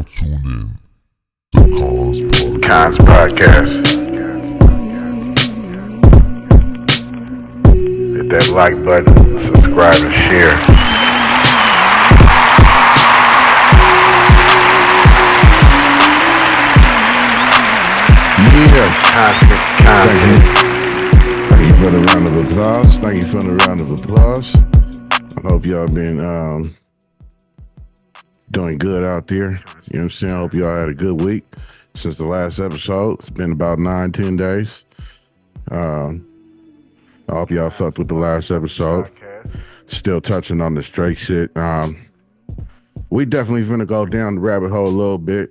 tune in to KonsPodcast. Hit that like button, subscribe and share. Constant content. Thank you for the round of applause. Thank you for the round of applause. I hope y'all been doing good out there. You know what I'm saying? I hope y'all had a good week since the last episode. It's been about 9-10 days. I hope y'all fucked with the last episode. Still touching on the straight shit. We definitely finna go down the rabbit hole a little bit.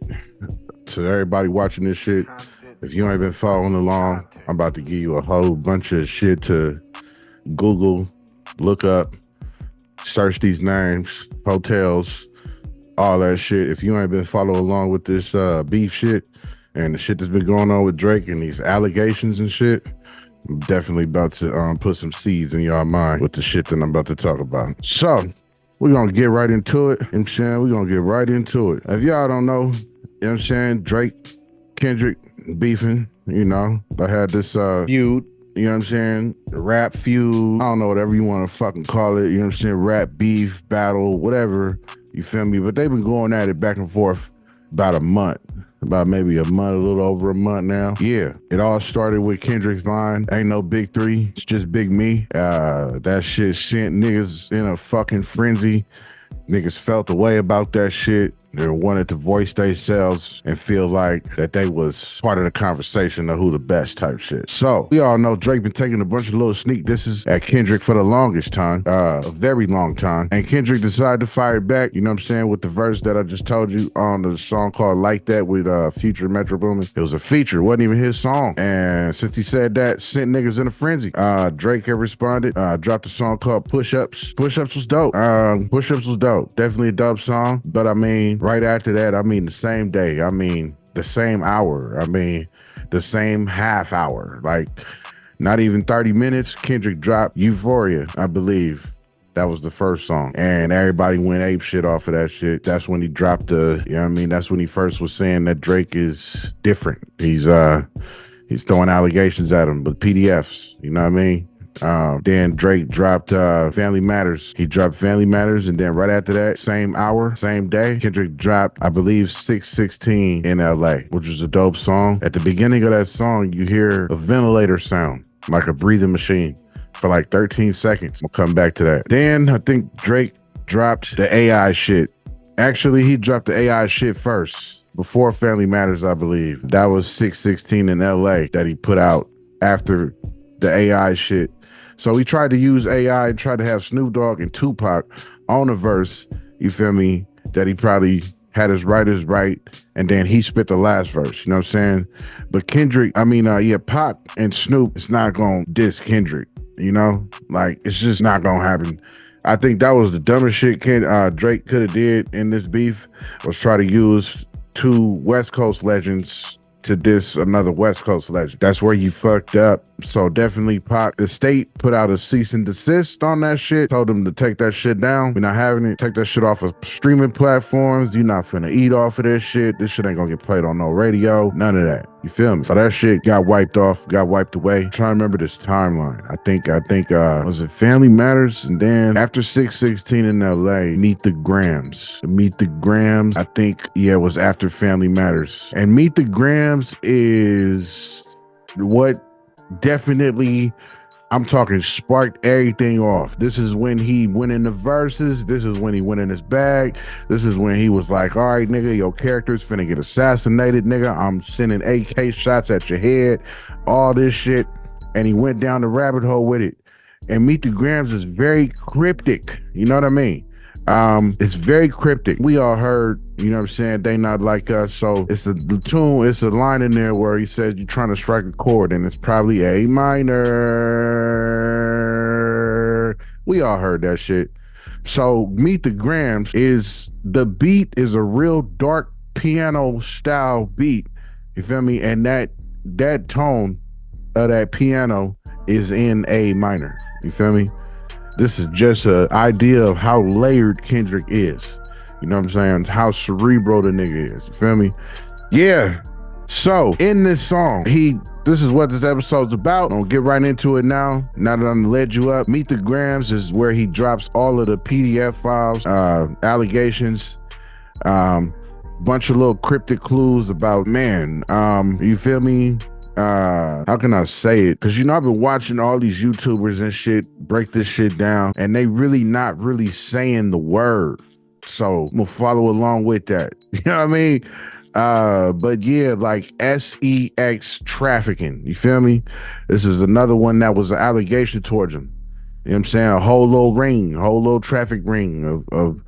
To everybody watching this shit, if you ain't been following along, I'm about to give you a whole bunch of shit to Google, look up, search these names, hotels, all that shit. If you ain't been following along with this beef shit and the shit that's been going on with Drake and these allegations and shit, I'm definitely about to put some seeds in y'all mind with the shit that I'm about to talk about. So, we're going to get right into it. You know what I'm saying? We're going to get right into it. If y'all don't know, you know what I'm saying, Drake, Kendrick, beefing, you know, I had this feud, you know what I'm saying, rap feud, I don't know, whatever you want to fucking call it, you know what I'm saying, rap beef, battle, whatever, you feel me, but they've been going at it back and forth about maybe a little over a month now. Yeah, it all started with Kendrick's line, ain't no big three, it's just big me. That shit sent niggas in a fucking frenzy. Niggas felt the way about that shit. They wanted to voice themselves and feel like that they was part of the conversation of who the best type shit. So we all know Drake been taking a bunch of little sneak disses at Kendrick for the longest time, a very long time. And Kendrick decided to fire back, you know what I'm saying, with the verse that I just told you on the song called Like That with Future Metro Boomin. It was a feature, wasn't even his song. And since he said that, sent niggas in a frenzy. Drake had responded, dropped a song called Push Ups. Push Ups was dope. Push Ups was dope. Definitely a dope song. But I mean, right after that, I mean, the same day, I mean, the same hour, I mean, the same half hour, like not even 30 minutes, Kendrick dropped Euphoria, I believe. That was the first song. And everybody went ape shit off of that shit. That's when he dropped you know what I mean? That's when he first was saying that Drake is different. He's throwing allegations at him, but PDFs, you know what I mean? Then Drake dropped Family Matters. He dropped Family Matters, and then right after that, same hour, same day, Kendrick dropped, I believe, 616 in LA, which was a dope song. At the beginning of that song, you hear a ventilator sound, like a breathing machine, for like 13 seconds. We'll come back to that. Then I think Drake dropped the AI shit. Actually, he dropped the AI shit first, before Family Matters, I believe. That was 616 in LA that he put out after the AI shit. So he tried to use AI and tried to have Snoop Dogg and Tupac on a verse, you feel me, that he probably had his writers right, and then he spit the last verse, you know what I'm saying? But Kendrick, Pac and Snoop, it's not gonna diss Kendrick, you know? Like, it's just not gonna happen. I think that was the dumbest shit Drake could have did in this beef, was try to use two West Coast legends to diss another West Coast legend. That's where you fucked up. So definitely Pac, the state put out a cease and desist on that shit, told them to take that shit down. We're not having it. Take that shit off of streaming platforms. You're not finna eat off of this shit. This shit ain't gonna get played on no radio. None of that. You feel me? So that shit got wiped off, got wiped away. I'm trying to remember this timeline. I think was it Family Matters? And then after 616 in LA, Meet the Grams. Meet the Grams, I think, it was after Family Matters. And Meet the Grams is what definitely, I'm talking, sparked everything off. This is when he went in the verses. This is when he went in his bag. This is when he was like, all right, nigga, your character's finna get assassinated, nigga. I'm sending AK shots at your head, all this shit. And he went down the rabbit hole with it. And Meet the Grams is very cryptic. You know what I mean? It's very cryptic. We all heard, you know what I'm saying, they not like us. So it's a line in there where he says you're trying to strike a chord and it's probably A minor. We all heard that shit. So Meet the Grams the beat is a real dark piano style beat. You feel me? And that tone of that piano is in A minor. You feel me? This is just an idea of how layered Kendrick is. You know what I'm saying? How cerebral the nigga is. You feel me? Yeah. So in this song, this is what this episode's about. I'll get right into it now. Now that I'm led you up, Meet the Grams is where he drops all of the PDF files, allegations, bunch of little cryptic clues about, man, you feel me? How can I say it? Because, I've been watching all these YouTubers and shit break this shit down, and they really not really saying the word. So I'm gonna follow along with that. You know what I mean? But yeah, like sex trafficking. You feel me? This is another one that was an allegation towards him. You know what I'm saying? A whole little traffic ring of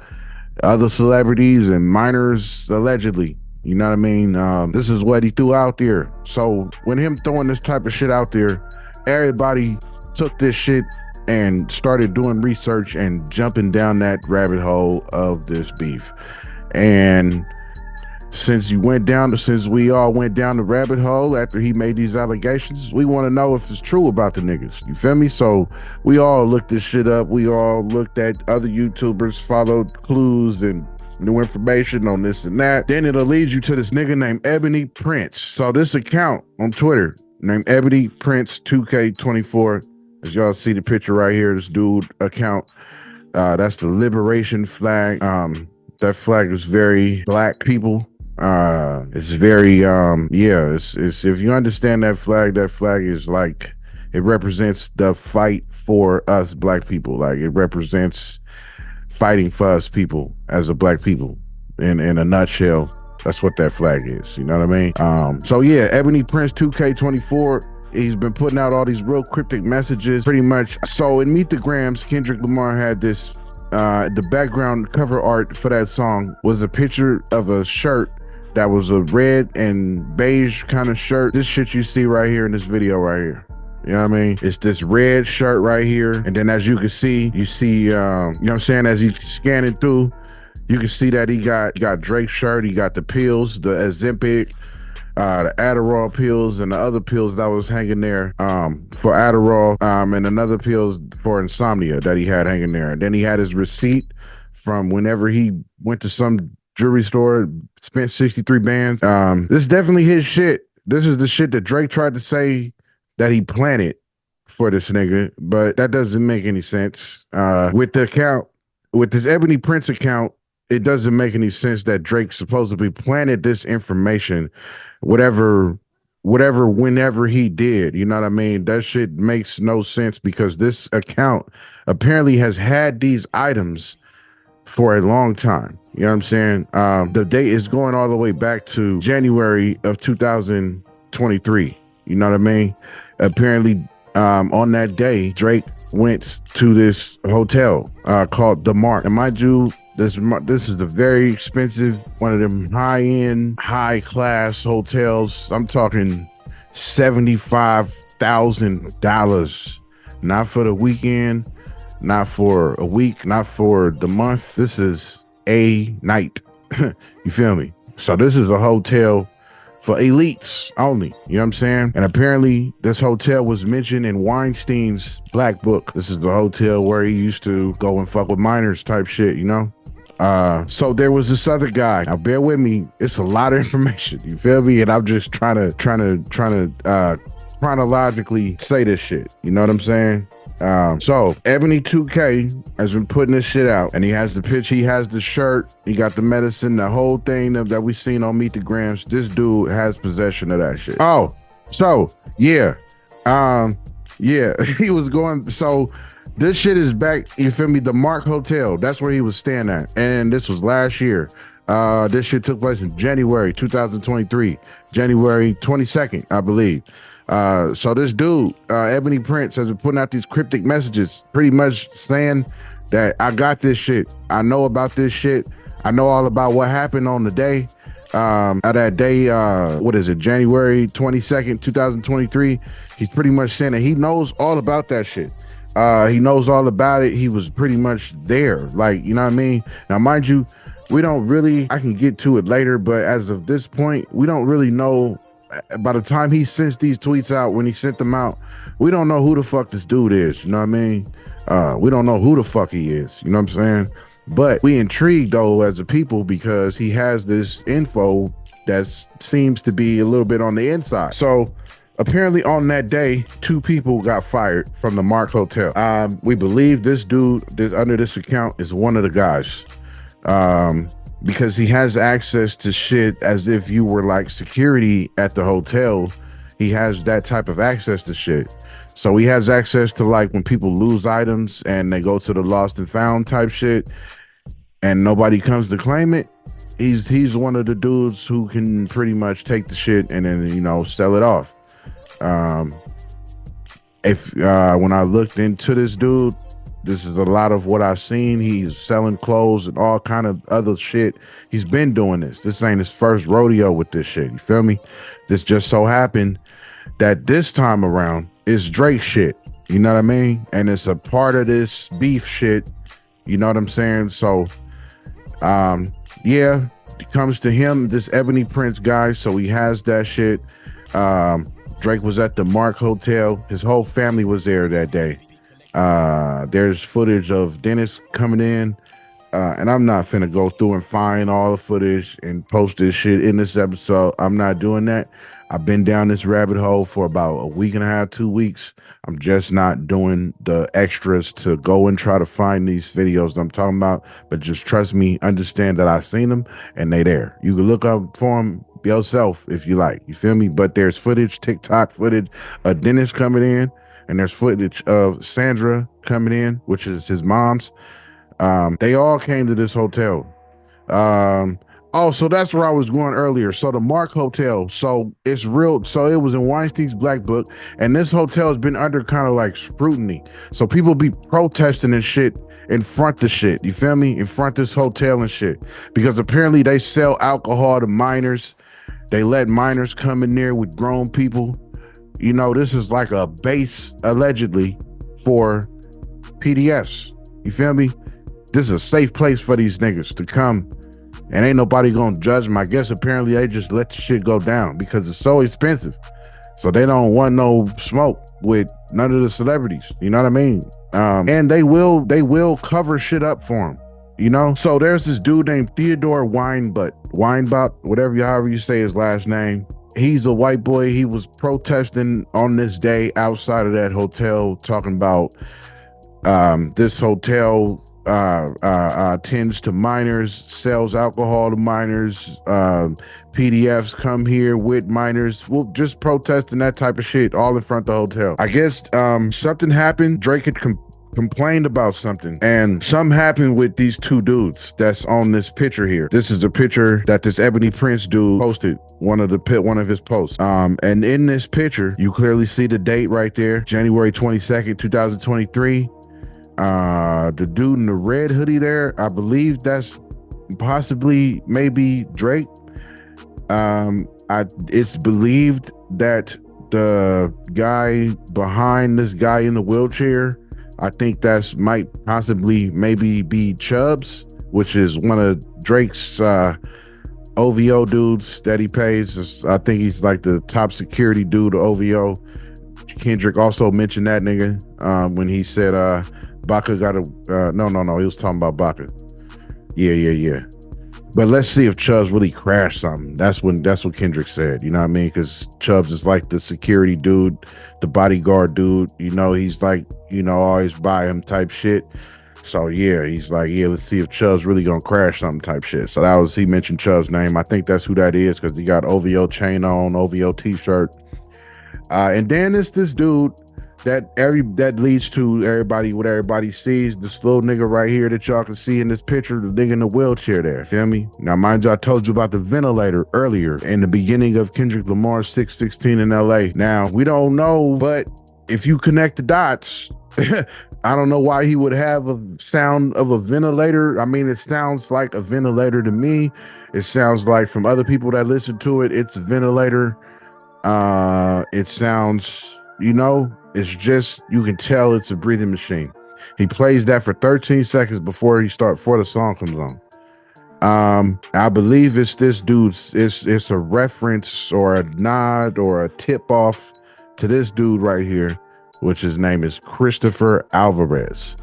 other celebrities and minors allegedly. You know what I mean? This is what he threw out there. So when him throwing this type of shit out there, everybody took this shit and started doing research and jumping down that rabbit hole of this beef. And since we all went down the rabbit hole after he made these allegations, we want to know if it's true about the niggas. You feel me? So we all looked this shit up. We all looked at other YouTubers, followed clues and new information on this and that. Then it'll lead you to this nigga named Ebony Prince. So this account on Twitter named Ebony Prince 2K24. As y'all see the picture right here, this dude account, that's the liberation flag. That flag is very black people. It's very, it's if you understand that flag is like, it represents the fight for us black people. Like it represents fighting for us people as a black people in a nutshell. That's what that flag is. You know what I mean? So yeah, Ebony Prince 2K24, he's been putting out all these real cryptic messages pretty much. So in Meet the Grams, Kendrick Lamar had this, the background cover art for that song was a picture of a shirt that was a red and beige kind of shirt. This shit you see right here in this video right here. You know what I mean? It's this red shirt right here. And then as you can see, you know what I'm saying? As he's scanning through, you can see that he got Drake's shirt. He got the pills, the Ozempic, the Adderall pills, and the other pills that was hanging there for Adderall, and another pills for insomnia that he had hanging there. And then he had his receipt from whenever he went to some jewelry store, spent 63 bands. This is definitely his shit. This is the shit that Drake tried to say that he planted for this nigga, but that doesn't make any sense. With this Ebony Prince account, it doesn't make any sense that Drake supposedly planted this information, whenever he did. You know what I mean? That shit makes no sense because this account apparently has had these items for a long time. You know what I'm saying? The date is going all the way back to January of 2023. You know what I mean? Apparently, on that day, Drake went to this hotel called The Mark. And mind you, this is a very expensive, one of them high-end, high-class hotels. I'm talking $75,000. Not for the weekend, not for a week, not for the month. This is a night. You feel me? So this is a hotel for elites only. You know what I'm saying? And apparently this hotel was mentioned in Weinstein's Black Book. This is the hotel where he used to go and fuck with minors type shit, you know? So there was this other guy. Now bear with me. It's a lot of information. You feel me? And I'm just trying to chronologically say this shit. You know what I'm saying? So Ebony 2K has been putting this shit out, and he has the pitch, he has the shirt, he got the medicine, the whole thing that we seen on Meet the Grams. This dude has possession of that shit. Oh, so yeah, he was going. So this shit is back. You feel me? The Mark Hotel. That's where he was staying at, and this was last year. This shit took place in January 2023, January 22nd, I believe. So this dude, Ebony Prince, has been putting out these cryptic messages, pretty much saying that I got this shit. I know about this shit. I know all about what happened on the day. That day, what is it, January 22nd, 2023. He's pretty much saying that he knows all about that shit. He knows all about it. He was pretty much there. Like, you know what I mean? Now, mind you, we don't really, I can get to it later, but as of this point, we don't really know. By the time he sends these tweets out, when he sent them out, we don't know who the fuck this dude is. You know what I mean? We don't know who the fuck he is. You know what I'm saying? But we intrigued though as a people because he has this info that seems to be a little bit on the inside. So apparently on that day, 2 people got fired from the Mark Hotel. We believe this dude under this account is one of the guys. Because he has access to shit as if you were like security at the hotel. He has that type of access to shit. So he has access to like when people lose items and they go to the lost and found type shit and nobody comes to claim it. He's one of the dudes who can pretty much take the shit and then, you know, sell it off. When I looked into this dude, this is a lot of what I've seen. He's selling clothes and all kind of other shit. He's been doing this. This ain't his first rodeo with this shit. You feel me? This just so happened that this time around is Drake shit. You know what I mean? And it's a part of this beef shit. You know what I'm saying? So, yeah, it comes to him, this Ebony Prince guy. So he has that shit. Drake was at the Mark Hotel. His whole family was there that day. There's footage of Dennis coming in, and I'm not finna go through and find all the footage and post this shit in this episode. I'm not doing that. I've been down this rabbit hole for about a week and a half, 2 weeks. I'm just not doing the extras to go and try to find these videos that I'm talking about, but just trust me, understand that I've seen them and they there. You can look up for them yourself if you like, you feel me? But there's footage, TikTok footage of Dennis coming in, and there's footage of Sandra coming in, which is his mom's. They all came to this hotel. So that's where I was going earlier. So the Mark Hotel, so it's real. So it was in Weinstein's Black Book, and this hotel has been under kind of like scrutiny. So people be protesting and shit in front of shit. You feel me? In front of this hotel and shit, because apparently they sell alcohol to minors. They let minors come in there with grown people. You know, this is like a base allegedly for PDFs. You feel me? This is a safe place for these niggas to come, and ain't nobody gonna judge them. I guess apparently they just let the shit go down because it's so expensive. So they don't want no smoke with none of the celebrities. You know what I mean? And they will cover shit up for them. You know? So there's this dude named Theodore Weinbot, however you say his last name. He's a white boy. He was protesting on this day outside of that hotel, talking about this hotel tends to minors, sells alcohol to minors, PDFs come here with minors. We'll just protesting that type of shit all in front of the hotel. I guess something happened. Drake had complained about something, and something happened with these 2 dudes that's on this picture here. This is a picture that this Ebony Prince dude posted, one of his posts. And in this picture, you clearly see the date right there, January 22nd, 2023. The dude in the red hoodie there, I believe that's possibly maybe Drake. It's believed that the guy behind this guy in the wheelchair, I think that's might possibly maybe be Chubbs, which is one of Drake's OVO dudes that he pays. I think he's like the top security dude of OVO. Kendrick also mentioned that nigga when he said Baca got a no, he was talking about Baca. Yeah. But let's see if Chubbs really crashed something. That's what Kendrick said. You know what I mean? Because Chubbs is like the security dude, the bodyguard dude. You know, he's like, you know, always by him type shit. So yeah, he's like, yeah, let's see if Chubbs really gonna crash something type shit. So he mentioned Chubbs' name. I think that's who that is because he got OVO chain on, OVO t-shirt. And then it's this dude that leads to everybody, what everybody sees, this little nigga right here that y'all can see in this picture, the nigga in the wheelchair there, feel me? Now, mind you, I told you about the ventilator earlier in the beginning of Kendrick Lamar's 616 in LA. Now, we don't know, but if you connect the dots, I don't know why he would have a sound of a ventilator. I mean, it sounds like a ventilator to me. It sounds like from other people that listen to it, it's a ventilator. It sounds, you know, it's just, you can tell it's a breathing machine. He plays that for 13 seconds before the song comes on. I believe it's this dude's, it's a reference or a nod or a tip off to this dude right here, which his name is Christopher Alvarez.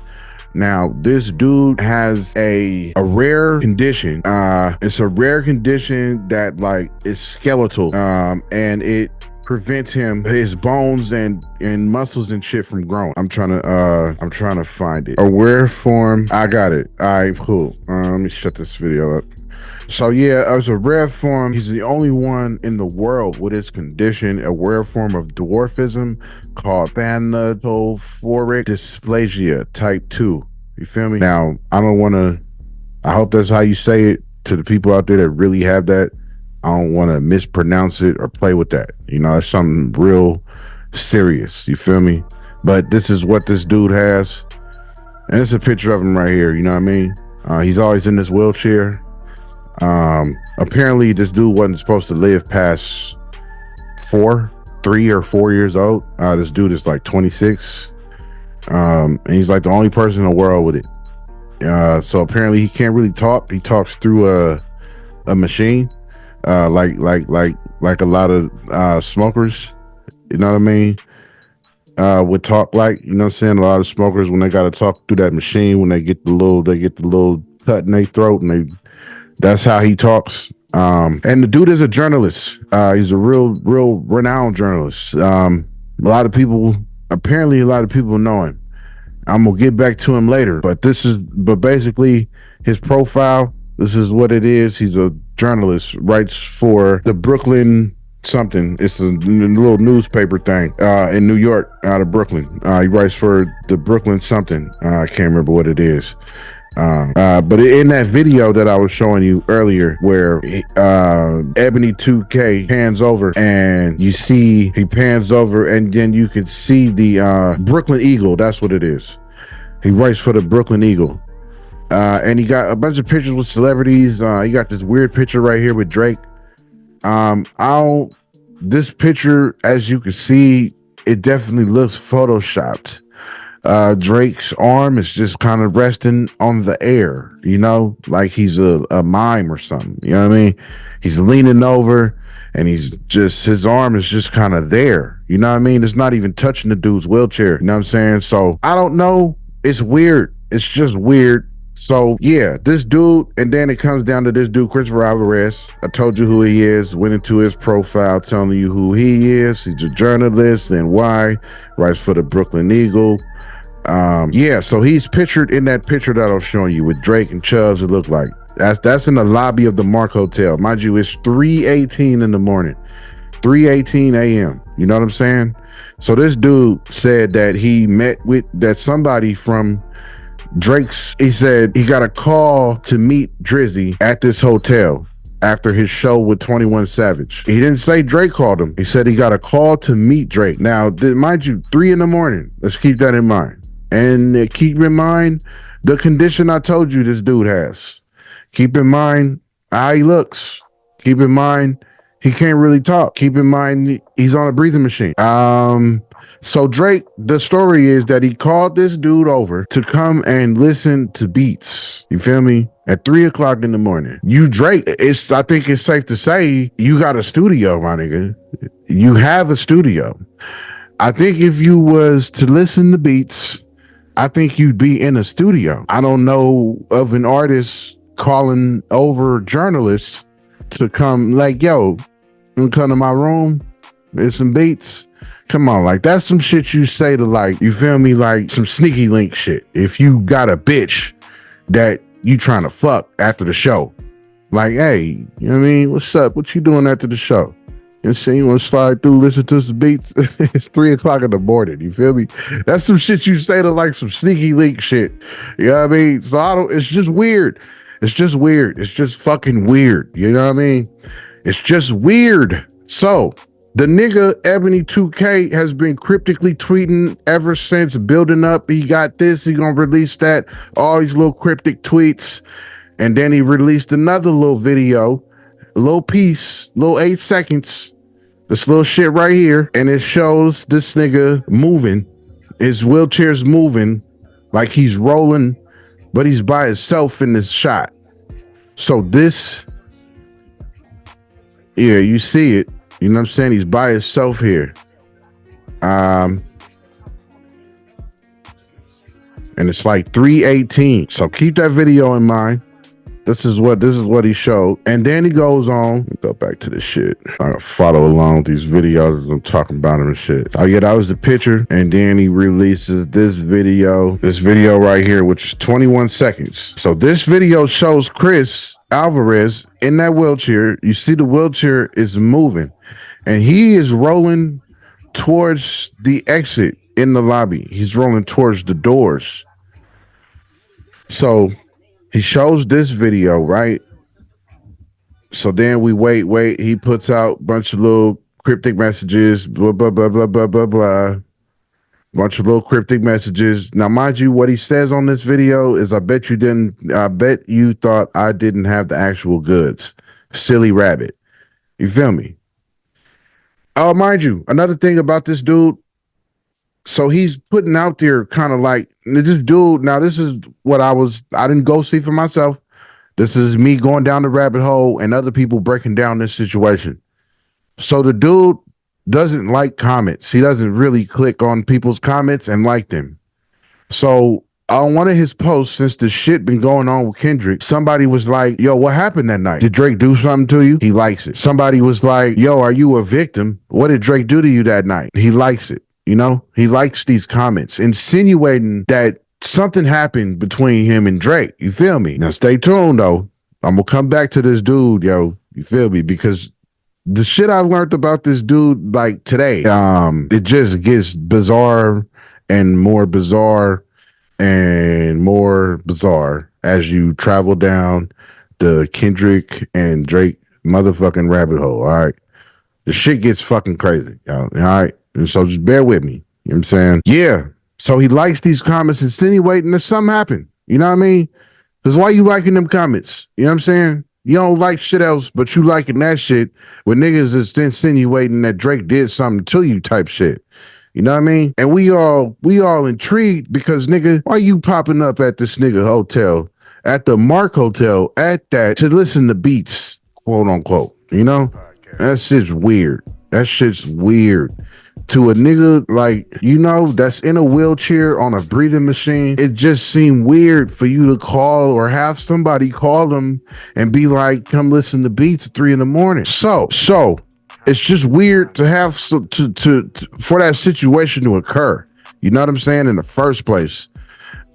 Now, this dude has a rare condition. It's a rare condition that like is skeletal, and it prevents his bones and muscles and shit from growing. I'm trying to find it. A rare form. I got it. All right, cool. Let me shut this video up. So yeah, as a rare form, he's the only one in the world with this condition, a rare form of dwarfism called thanatophoric dysplasia type 2. You feel me? Now, I hope that's how you say it to the people out there that really have that. I don't want to mispronounce it or play with that. You know, it's something real serious. You feel me? But this is what this dude has. And it's a picture of him right here. You know what I mean? He's always in this wheelchair. Apparently this dude wasn't supposed to live past 3 or 4 years old. This dude is like 26. And he's like the only person in the world with it. So apparently he can't really talk. He talks through a machine, like a lot of smokers. You know what I mean? Would talk like, you know what I'm saying? A lot of smokers, when they gotta talk through that machine, when they get the little cut in their throat, and that's how he talks. And the dude is a journalist. He's a real renowned journalist. A lot of people know him. I'm gonna get back to him later, but basically his profile, this is what it is. He's a journalist, writes for the Brooklyn something. It's a little newspaper thing in New York, out of Brooklyn. He writes for the Brooklyn something. I can't remember what it is. But in that video that I was showing you earlier, where Ebony 2K pans over, and he pans over, and then you can see the Brooklyn Eagle. That's what it is. He writes for the Brooklyn Eagle. And he got a bunch of pictures with celebrities. He got this weird picture right here with Drake. This picture, as you can see, it definitely looks photoshopped. Drake's arm is just kind of resting on the air, you know, like he's a mime or something. You know what I mean? He's leaning over, and his arm is just kind of there. You know what I mean? It's not even touching the dude's wheelchair. You know what I'm saying? So I don't know. It's weird. It's just weird. So yeah, this dude, and then it comes down to this dude, Christopher Alvarez. I told you who he is, went into his profile telling you who he is. He's a journalist and why, writes for the Brooklyn Eagle. Yeah, so he's pictured in that picture that I was showing you with Drake and Chubbs. It looked like that's in the lobby of the Mark Hotel. Mind you, it's 3:18 in the morning, 3:18 a.m. You know what I'm saying? So this dude said that he met with somebody from Drake's. He said he got a call to meet Drizzy at this hotel after his show with 21 Savage. He didn't say Drake called him. He said he got a call to meet Drake. Now, mind you, 3 in the morning. Let's keep that in mind. And keep in mind the condition I told you this dude has. Keep in mind how he looks. Keep in mind he can't really talk. Keep in mind he's on a breathing machine. So Drake, the story is that he called this dude over to come and listen to beats. You feel me? At 3:00 in the morning. You Drake, I think it's safe to say you got a studio, my nigga. You have a studio. I think if you was to listen to beats, I think you'd be in a studio. I don't know of an artist calling over journalists to come like, yo, you come to my room, there's some beats. Come on, like that's some shit you say to, like, you feel me, like some sneaky link shit. If you got a bitch that you trying to fuck after the show, like, hey, you know what I mean? What's up? What you doing after the show? You know, saying you want to slide through, listen to some beats. It's 3:00 in the morning. You feel me? That's some shit you say to like some sneaky link shit. You know what I mean? So it's just weird. It's just weird. It's just fucking weird. You know what I mean? It's just weird. So the nigga Ebony 2K has been cryptically tweeting ever since, building up. He got this, he gonna release that, all these little cryptic tweets. And then he released another little video, a little piece, little 8 seconds, this little shit right here. And it shows this nigga moving, his wheelchair's moving like he's rolling, but he's by himself in this shot. So this, yeah, you see it. You know what I'm saying? He's by himself here. and it's like 3:18. So keep that video in mind. This is what he showed. And then he goes on. Go back to this shit. I gotta follow along with these videos as I'm talking about him and shit. Oh yeah, that was the picture. And then he releases this video right here, which is 21 seconds. So this video shows Chris Alvarez in that wheelchair. You see the wheelchair is moving and he is rolling towards the exit in the lobby. He's rolling towards the doors. So he shows this video, right? So then we wait. He puts out a bunch of little cryptic messages, blah, blah, blah, blah, blah, blah, blah. Bunch of little cryptic messages. Now, mind you, what he says on this video is, I bet you thought I didn't have the actual goods. Silly rabbit. You feel me? Oh, mind you, another thing about this dude. So he's putting out there kind of like this dude. Now, this is what I didn't go see for myself. This is me going down the rabbit hole and other people breaking down this situation. So the dude doesn't like comments. He doesn't really click on people's comments and like them. So on one of his posts, since the shit been going on with Kendrick, somebody was like, yo, what happened that night? Did Drake do something to you? He likes it. Somebody was like, yo, are you a victim? What did Drake do to you that night? He likes it. You know, he likes these comments, insinuating that something happened between him and Drake. You feel me? Now, stay tuned, though. I'm going to come back to this dude, yo. You feel me? Because the shit I learned about this dude, like today, it just gets bizarre and more bizarre and more bizarre as you travel down the Kendrick and Drake motherfucking rabbit hole. All right. The shit gets fucking crazy, y'all. All right. And so just bear with me. You know what I'm saying? Yeah. So he likes these comments insinuating that something happened. You know what I mean? Because why you liking them comments? You know what I'm saying? You don't like shit else, but you liking that shit when niggas is insinuating that Drake did something to you type shit. You know what I mean? And we all intrigued because, nigga, why you popping up at this nigga hotel, at the Mark Hotel, at that, to listen to beats, quote unquote, you know? That shit's weird. That shit's weird. To a nigga like, you know, that's in a wheelchair on a breathing machine, it just seemed weird for you to call or have somebody call them and be like, come listen to beats at 3 a.m. So it's just weird to have for that situation to occur. You know what I'm saying? In the first place.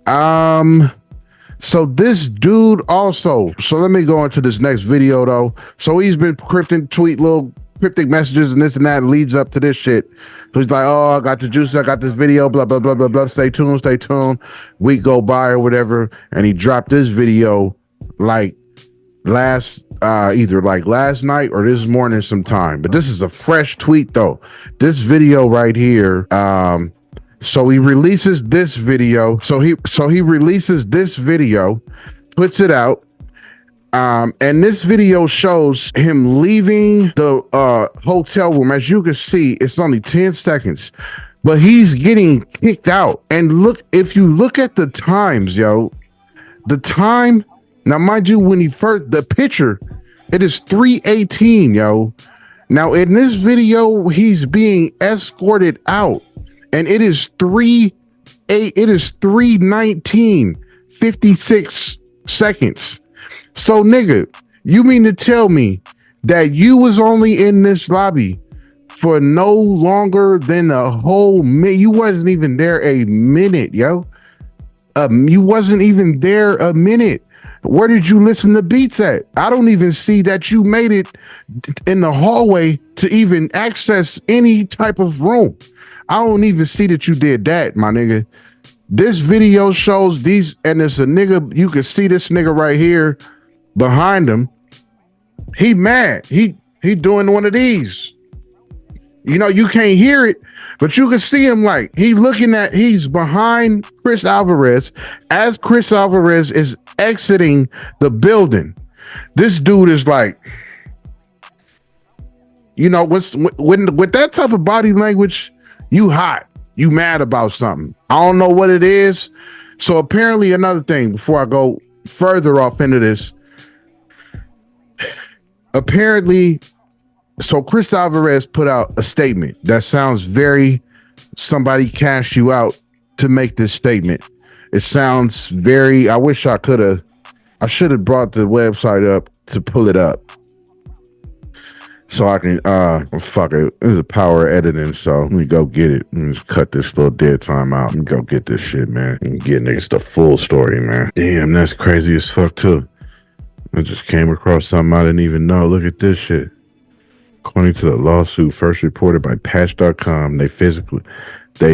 So this dude also, so let me go into this next video though. So he's been tweet little cryptic messages and this and that leads up to this shit. So he's like, oh, I got the juice, I got this video, blah, blah, blah, blah, blah. Stay tuned. Week go by or whatever. And he dropped this video like either like last night or this morning sometime. But this is a fresh tweet though. This video right here, so he releases this video. So he releases this video, puts it out. And this video shows him leaving the hotel room. As you can see, it's only 10 seconds, but he's getting kicked out. And look, if you look at the times, yo, the time, now mind you, when the picture, it is 3:18, yo. Now in this video, he's being escorted out and it is 3:19, 56 seconds. So, nigga, you mean to tell me that you was only in this lobby for no longer than a whole minute? You wasn't even there a minute, yo. You wasn't even there a minute. Where did you listen to beats at? I don't even see that you made it in the hallway to even access any type of room. I don't even see that you did that, my nigga. This video shows these, and it's a nigga, you can see this nigga right here behind him. He mad. He doing one of these. You know, you can't hear it, but you can see him like he's behind Chris Alvarez as Chris Alvarez is exiting the building. This dude is like, you know, with that type of body language, you hot, you mad about something. I don't know what it is. So apparently another thing before I go further off into this, apparently, so Chris Alvarez put out a statement that sounds very somebody cashed you out to make this statement. It sounds very. I wish I could have. I should have brought the website up to pull it up. So I can, fuck it. It's a power editing, so let me go get it. Let me just cut this little dead time out and go get this shit, man. And get niggas the full story, man. Damn, that's crazy as fuck, too. I just came across something I didn't even know. Look at this shit. According to the lawsuit first reported by Patch.com, they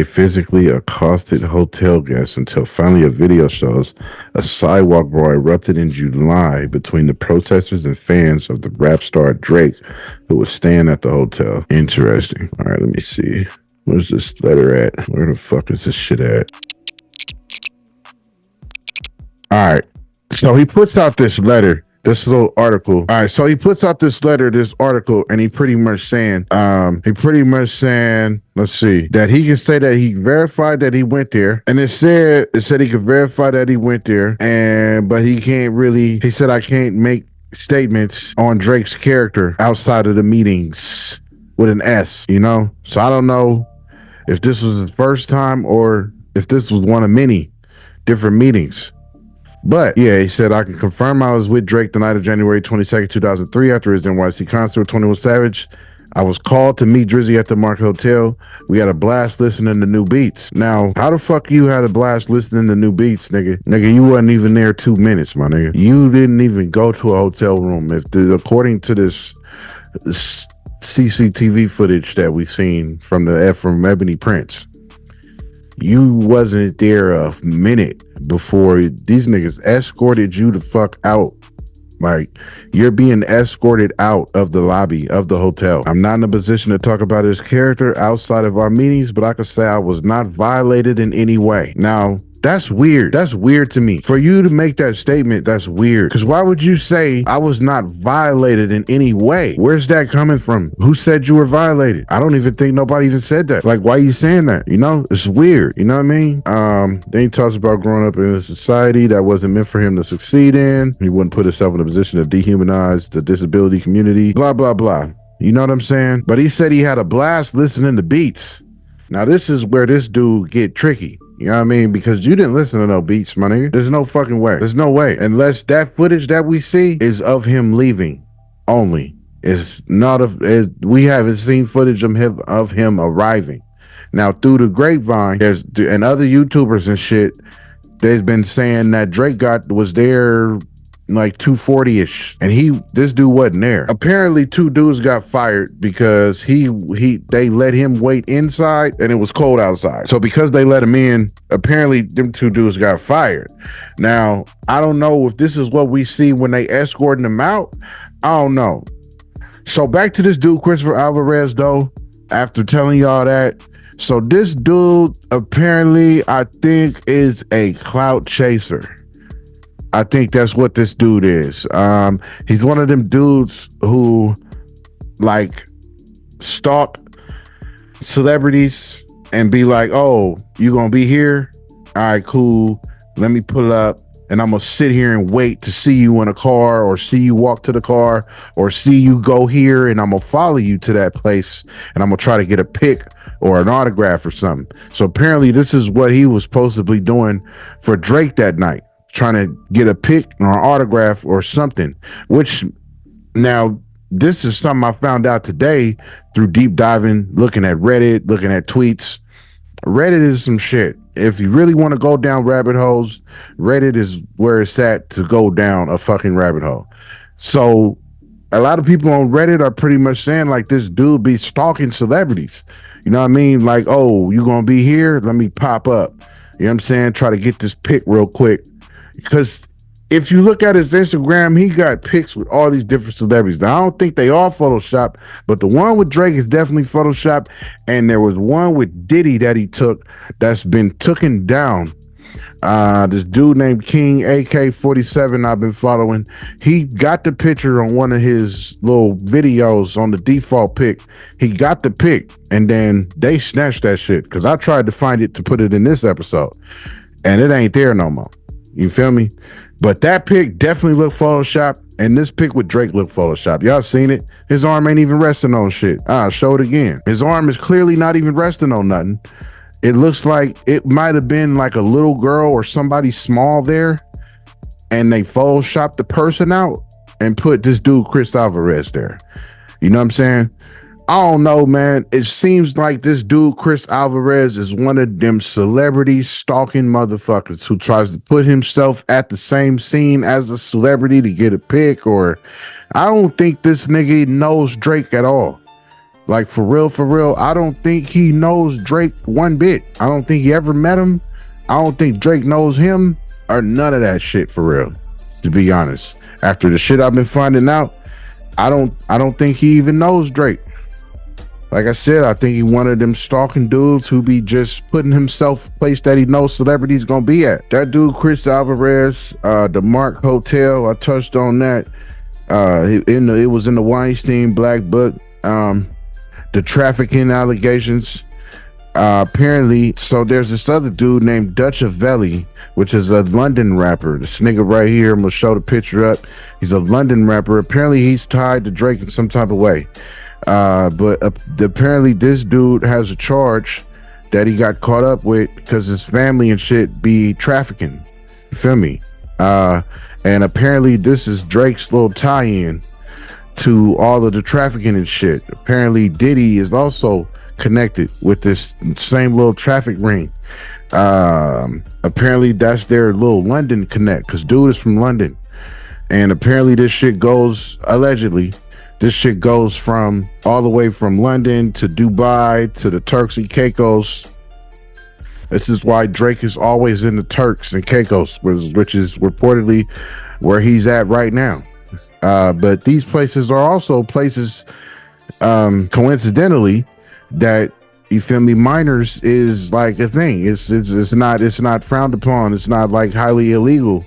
physically accosted hotel guests until finally a video shows a sidewalk brawl erupted in July between the protesters and fans of the rap star Drake, who was staying at the hotel. Interesting. All right, let me see. Where's this letter at? Where the fuck is this shit at? All right. So he puts out this letter. This little article. All right, so he puts out this article, and he pretty much saying, let's see, that he can say that he verified that he went there, and it said he could verify that he went there, but he can't really. He said, I can't make statements on Drake's character outside of the meetings with an S. You know, so I don't know if this was the first time or if this was one of many different meetings. But yeah, he said, I can confirm I was with Drake the night of January 22nd, 2003 after his NYC concert with 21 Savage. I was called to meet Drizzy at the Mark Hotel. We had a blast listening to new beats. Now, how the fuck you had a blast listening to new beats, nigga? Nigga, you wasn't even there 2 minutes, my nigga. You didn't even go to a hotel room. According to this CCTV footage that we seen from Ebony Prince, you wasn't there a minute before these niggas escorted you the fuck out. Like, you're being escorted out of the lobby of the hotel. I'm not in a position to talk about his character outside of our meetings, but I could say I was not violated in any way. Now, that's weird. That's weird to me. For you to make that statement, that's weird. Because why would you say I was not violated in any way? Where's that coming from? Who said you were violated? I don't even think nobody even said that. Like, why are you saying that? You know, it's weird. You know what I mean? Then he talks about growing up in a society that wasn't meant for him to succeed in. He wouldn't put himself in a position to dehumanize the disability community. Blah, blah, blah. You know what I'm saying? But he said he had a blast listening to beats. Now, this is where this dude get tricky. You know what I mean? Because you didn't listen to no beats, my nigga. There's no fucking way. There's no way. Unless that footage that we see is of him leaving only. It's not we haven't seen footage of him arriving. Now, through the grapevine, and other YouTubers and shit, they've been saying that Drake was there like 2:40ish, and this dude wasn't there. Apparently 2 dudes got fired because they let him wait inside and it was cold outside. So because they let him in, apparently them 2 dudes got fired. Now, I don't know if this is what we see when they escorting him out. I don't know. So back to this dude, Christopher Alvarez, though, after telling y'all that. So this dude apparently, I think, is a clout chaser. I think that's what this dude is. He's one of them dudes who like stalk celebrities and be like, oh, you gonna be here? All right, cool. Let me pull up and I'm gonna sit here and wait to see you in a car or see you walk to the car or see you go here, and I'm gonna follow you to that place and I'm gonna try to get a pic or an autograph or something. So apparently this is what he was supposedly doing for Drake that night, trying to get a pic or an autograph or something. Which, now, this is something I found out today through deep diving, looking at Reddit, looking at tweets. Reddit is some shit. If you really want to go down rabbit holes, Reddit is where it's at to go down a fucking rabbit hole. So a lot of people on Reddit are pretty much saying like this dude be stalking celebrities. You know what I mean? Like, oh, you gonna be here? Let me pop up. You know what I'm saying? Try to get this pic real quick. Because if you look at his Instagram, he got pics with all these different celebrities. Now, I don't think they all Photoshop, but the one with Drake is definitely Photoshop. And there was one with Diddy that he took that's been taken down. This dude named King AK-47 I've been following. He got the picture on one of his little videos on the default pic. He got the pic, and then they snatched that shit because I tried to find it to put it in this episode, and it ain't there no more. You feel me? But that pic definitely looked Photoshop, and this pic with Drake looked Photoshop. Y'all seen it? His arm ain't even resting on shit. I'll show it again. His arm is clearly not even resting on nothing. It looks like it might have been like a little girl or somebody small there, and they photoshopped the person out and put this dude Chris Alvarez there. You know what I'm saying? I don't know, man. It seems like this dude Chris Alvarez is one of them celebrity stalking motherfuckers who tries to put himself at the same scene as a celebrity to get a pic. Or I don't think this nigga knows Drake at all. Like, for real, I don't think he knows Drake one bit. I don't think he ever met him. I don't think Drake knows him or none of that shit, for real, to be honest. After the shit I've been finding out, I don't think he even knows Drake. Like I said, I think he one of them stalking dudes who be just putting himself place that he knows celebrities gonna be at. That dude Chris Alvarez, the Mark Hotel, I touched on that. It was in the Weinstein Black Book. The trafficking allegations. Apparently, so there's this other dude named Dutchavelli, which is a London rapper. This nigga right here, I'm gonna show the picture up. He's a London rapper. Apparently, he's tied to Drake in some type of way. But apparently this dude has a charge that he got caught up with because his family and shit be trafficking. You feel me? And apparently this is Drake's little tie-in to all of the trafficking and shit. Apparently Diddy is also connected with this same little traffic ring. Apparently that's their little London connect, because dude is from London. And apparently this shit goes, allegedly, this shit goes from all the way from London to Dubai to the Turks and Caicos. This is why Drake is always in the Turks and Caicos, which is reportedly where he's at right now. But these places are also places, coincidentally, that, you feel me, minors is like a thing. It's not frowned upon. It's not like highly illegal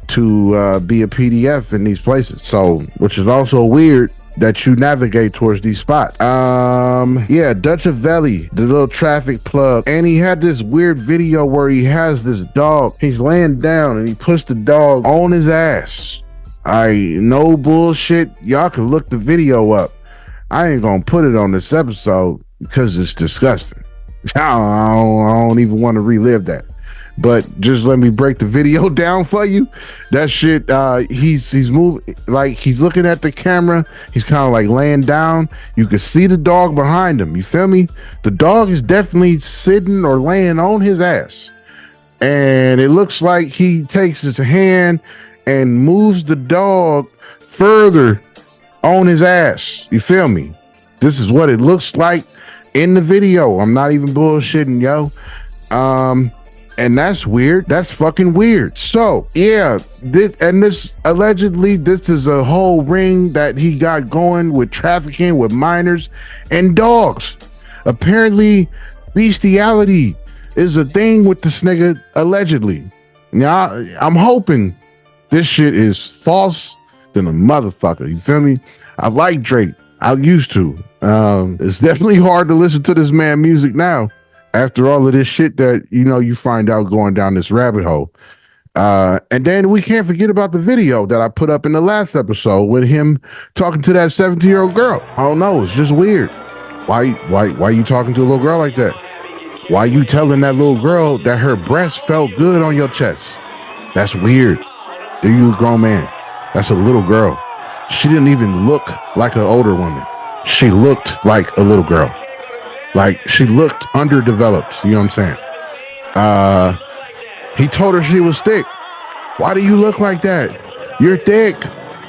to be a PDF in these places. So, which is also weird that you navigate towards these spots. Yeah, Dutchavelli, the little traffic plug, and he had this weird video where he has this dog. He's laying down and he puts the dog on his ass. No bullshit. Y'all can look the video up. I ain't gonna put it on this episode because it's disgusting. I don't even want to relive that. But just let me break the video down for you. That shit, he's moving, like he's looking at the camera. He's kind of like laying down. You can see the dog behind him. You feel me? The dog is definitely sitting or laying on his ass. And it looks like he takes his hand and moves the dog further on his ass. You feel me? This is what it looks like in the video. I'm not even bullshitting, yo. And that's weird. That's fucking weird. So yeah, this allegedly, this is a whole ring that he got going with trafficking with minors and dogs. Apparently, bestiality is a thing with this nigga, allegedly. Now, I'm hoping this shit is false than a motherfucker. You feel me? I like Drake. I used to. It's definitely hard to listen to this man music now after all of this shit that, you know, you find out going down this rabbit hole. And then we can't forget about the video that I put up in the last episode with him talking to that 17-year-old girl. I don't know. It's just weird. Why you talking to a little girl like that? Why you telling that little girl that her breast felt good on your chest? That's weird. Then you a grown man. That's a little girl. She didn't even look like an older woman. She looked like a little girl. Like, she looked underdeveloped. You know what I'm saying? He told her she was thick. Why do you look like that? You're thick.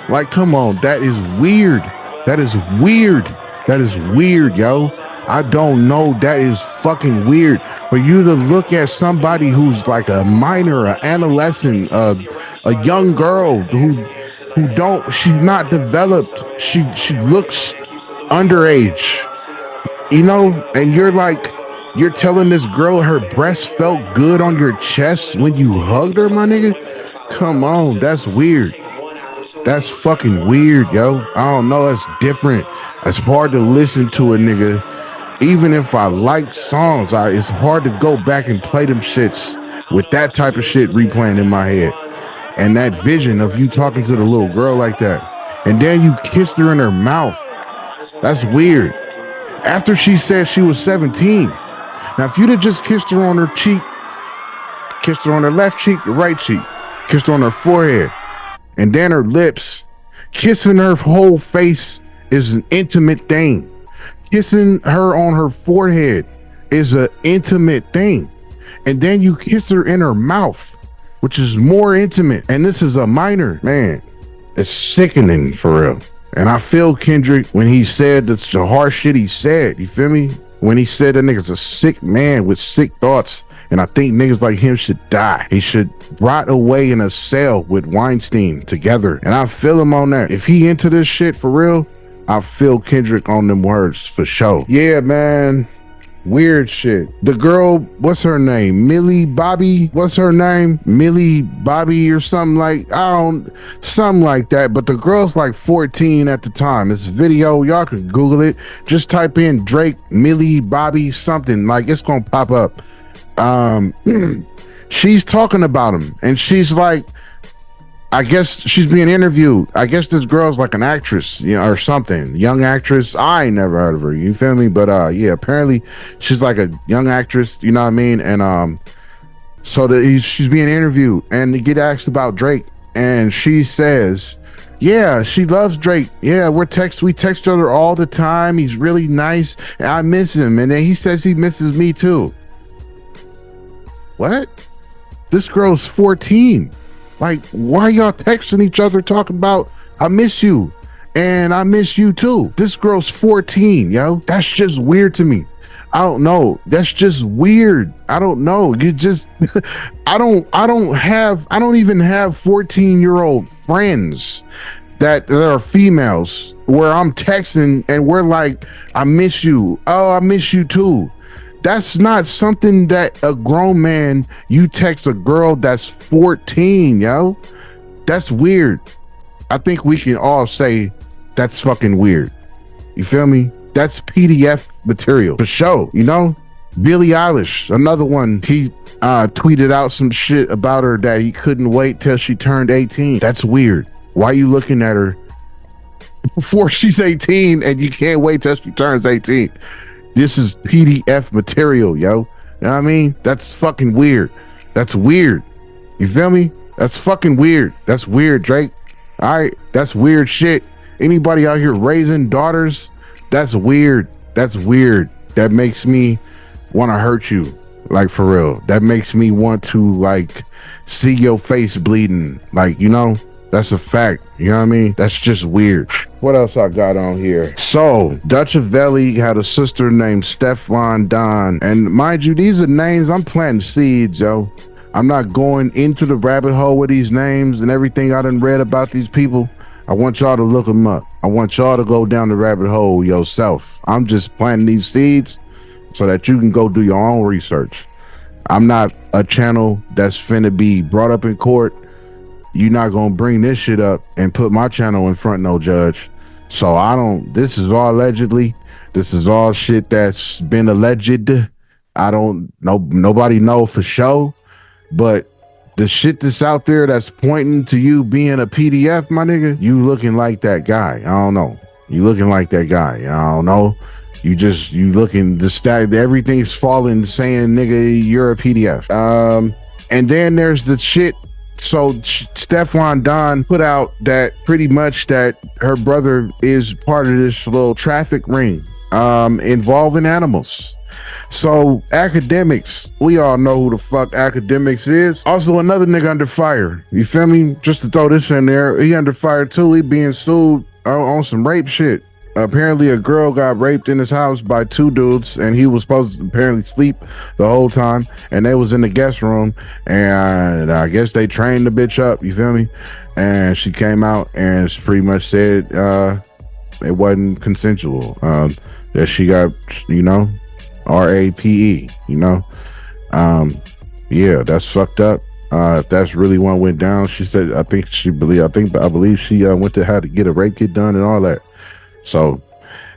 Like, come on. That is weird. That is weird. That is weird, yo. I don't know. That is fucking weird. For you to look at somebody who's like a minor, an adolescent, a young girl who she's not developed. She looks underage. You know, and you're telling this girl her breast felt good on your chest when you hugged her, my nigga? Come on, that's weird. That's fucking weird, yo. I don't know, it's different. It's hard to listen to a nigga. Even if I like songs, it's hard to go back and play them shits with that type of shit replaying in my head. And that vision of you talking to the little girl like that. And then you kissed her in her mouth. That's weird. After she said she was 17. Now, if you'd have just kissed her on her cheek, kissed her on her left cheek, or right cheek, kissed her on her forehead, and then her lips, kissing her whole face is an intimate thing. Kissing her on her forehead is an intimate thing. And then you kiss her in her mouth, which is more intimate. And this is a minor. Man, it's sickening for real. And I feel Kendrick when he said that's the harsh shit he said. You feel me? When he said that nigga's a sick man with sick thoughts. And I think niggas like him should die. He should rot away in a cell with Weinstein together. And I feel him on that. If he into this shit for real, I feel Kendrick on them words for sure. Yeah, man. Weird shit. The girl, what's her name? Millie Bobby? What's her name? Millie Bobby or something like, something like that. But the girl's like 14 at the time. This video, y'all can Google it. Just type in Drake, Millie Bobby, something like it's gonna pop up. She's talking about him and she's like, I guess she's being interviewed. I guess this girl's like an actress, you know, or something. Young actress. I ain't never heard of her. You feel me? But yeah, apparently she's like a young actress. You know what I mean? And so she's being interviewed and they get asked about Drake, and she says, "Yeah, she loves Drake. Yeah, we text each other all the time. He's really nice, and I miss him." And then he says he misses me too. What? This girl's 14. Like, why y'all texting each other talking about, I miss you and I miss you too? This girl's 14, yo. That's just weird to me. I don't know. That's just weird. I don't know. You just, I don't even have 14-year-old friends that are females where I'm texting and we're like, I miss you. Oh, I miss you too. That's not something that a grown man, you text a girl that's 14, yo. That's weird. I think we can all say that's fucking weird. You feel me? That's PDF material for sure, you know? Billie Eilish, another one. He tweeted out some shit about her that he couldn't wait till she turned 18. That's weird. Why are you looking at her before she's 18 and you can't wait till she turns 18? This is PDF material, yo. You know what I mean? That's fucking weird. That's weird. You feel me? That's fucking weird. That's weird, Drake. All right, that's weird shit. Anybody out here raising daughters, that's weird. That's weird. That makes me want to hurt you, like for real. That makes me want to like see your face bleeding, like, you know? That's a fact. You know what I mean? That's just weird. What else I got on here? So, Dutchavelli had a sister named Stefan Don. And mind you, these are names, I'm planting seeds, yo. I'm not going into the rabbit hole with these names and everything I done read about these people. I want y'all to look them up. I want y'all to go down the rabbit hole yourself. I'm just planting these seeds so that you can go do your own research. I'm not a channel that's finna be brought up in court. You're not gonna bring this shit up and put my channel in front of no judge. So this is all allegedly. This is all shit that's been alleged. I don't know, nobody know for sure. But the shit that's out there that's pointing to you being a PDF, my nigga, you looking like that guy. I don't know. You looking like that guy. I don't know. You looking, the stat, everything's falling saying, nigga, you're a PDF. And then there's the shit. So Stefan Don put out that pretty much that her brother is part of this little traffic ring involving animals. So Academics, we all know who the fuck Academics is. Also another nigga under fire. You feel me? Just to throw this in there, he under fire too. He being sued on some rape shit. Apparently a girl got raped in his house by two dudes and he was supposed to apparently sleep the whole time, and they was in the guest room, and I guess they trained the bitch up, you feel me? And she came out and she pretty much said it wasn't consensual, that she got, you know, RAPE, you know? Yeah, that's fucked up. If that's really what went down, she said, I believe she went to have to get a rape kit done and all that. So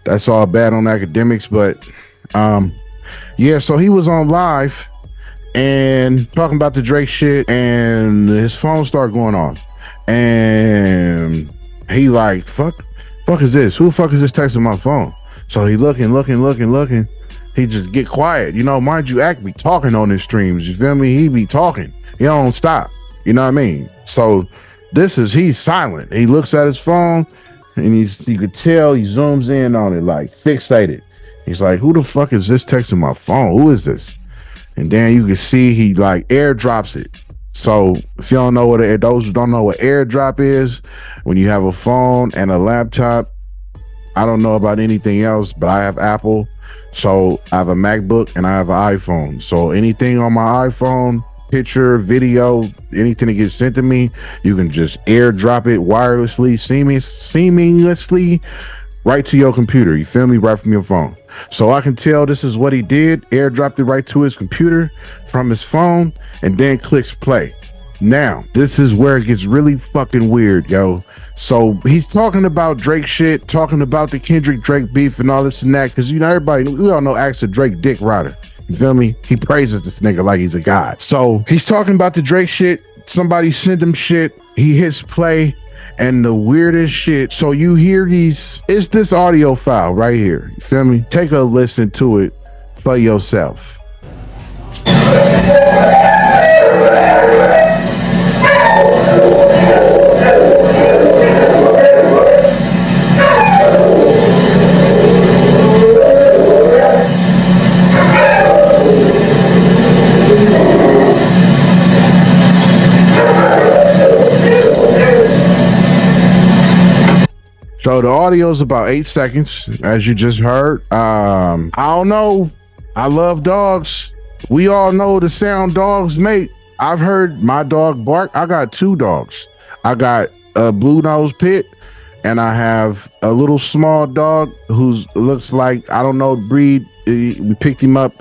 that's all bad on Academics, but yeah, so he was on live and talking about the Drake shit, and his phone started going off, and he like, fuck is this? Who the fuck is this texting my phone? So he looking, he just get quiet. You know, mind you, Act be talking on his streams. You feel me? He be talking. He don't stop. You know what I mean? So he's silent. He looks at his phone and you could tell he zooms in on it, like fixated. He's like, who the fuck is this texting my phone? Who is this? And then you can see he like airdrops it. So if you don't know those who don't know what airdrop is, when you have a phone and a laptop, I don't know about anything else, but I have Apple. So I have a MacBook and I have an iPhone. So anything on my iPhone, picture, video, anything that gets sent to me, you can just airdrop it wirelessly, seamlessly right to your computer. You feel me? Right from your phone. So I can tell this is what he did. Airdropped it right to his computer from his phone and then clicks play. Now, this is where it gets really fucking weird, yo. So he's talking about Drake shit, talking about the Kendrick Drake beef and all this and that, because, you know, we all know Axe a Drake dick rider. You feel me? He praises this nigga like he's a god. So he's talking about the Drake shit. Somebody sent him shit. He hits play. And the weirdest shit. So you hear it's this audio file right here. You feel me? Take a listen to it for yourself. So the audio is about 8 seconds, as you just heard. I don't know. I love dogs. We all know the sound dogs make. I've heard my dog bark. I got 2 dogs. I got a blue nose pit, and I have a little small dog who's looks like, I don't know, breed. We picked him up.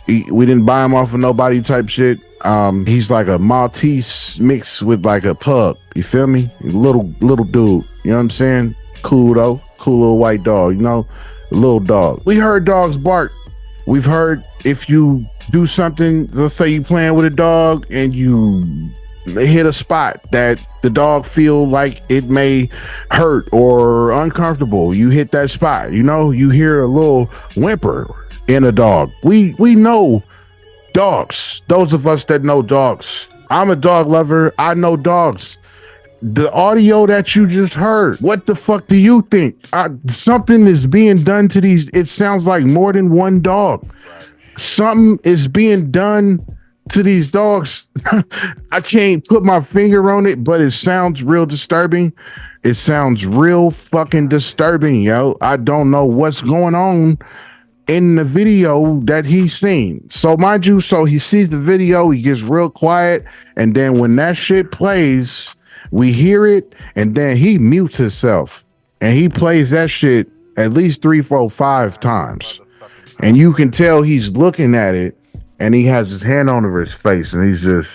We didn't buy him off of nobody type shit. He's like a Maltese mixed with like a pug. You feel me? Little dude. You know what I'm saying? Cool though. Cool little white dog, you know? A little dog. We heard dogs bark. We've heard if you do something, let's say you playing with a dog and you hit a spot that the dog feel like it may hurt or uncomfortable. You hit that spot, you know, you hear a little whimper in a dog. We know dogs. Those of us that know dogs. I'm a dog lover. I know dogs. The audio that you just heard, what the fuck do you think? Something is being done to these. It sounds like more than one dog. Something is being done to these dogs. I can't put my finger on it, but it sounds real disturbing. It sounds real fucking disturbing, yo. I don't know what's going on in the video that he's seen. So mind you, so he sees the video, he gets real quiet, and then when that shit plays, we hear it, and then he mutes himself, and he plays that shit at least 3, 4, 5 times. And you can tell he's looking at it, and he has his hand over his face, and he's just,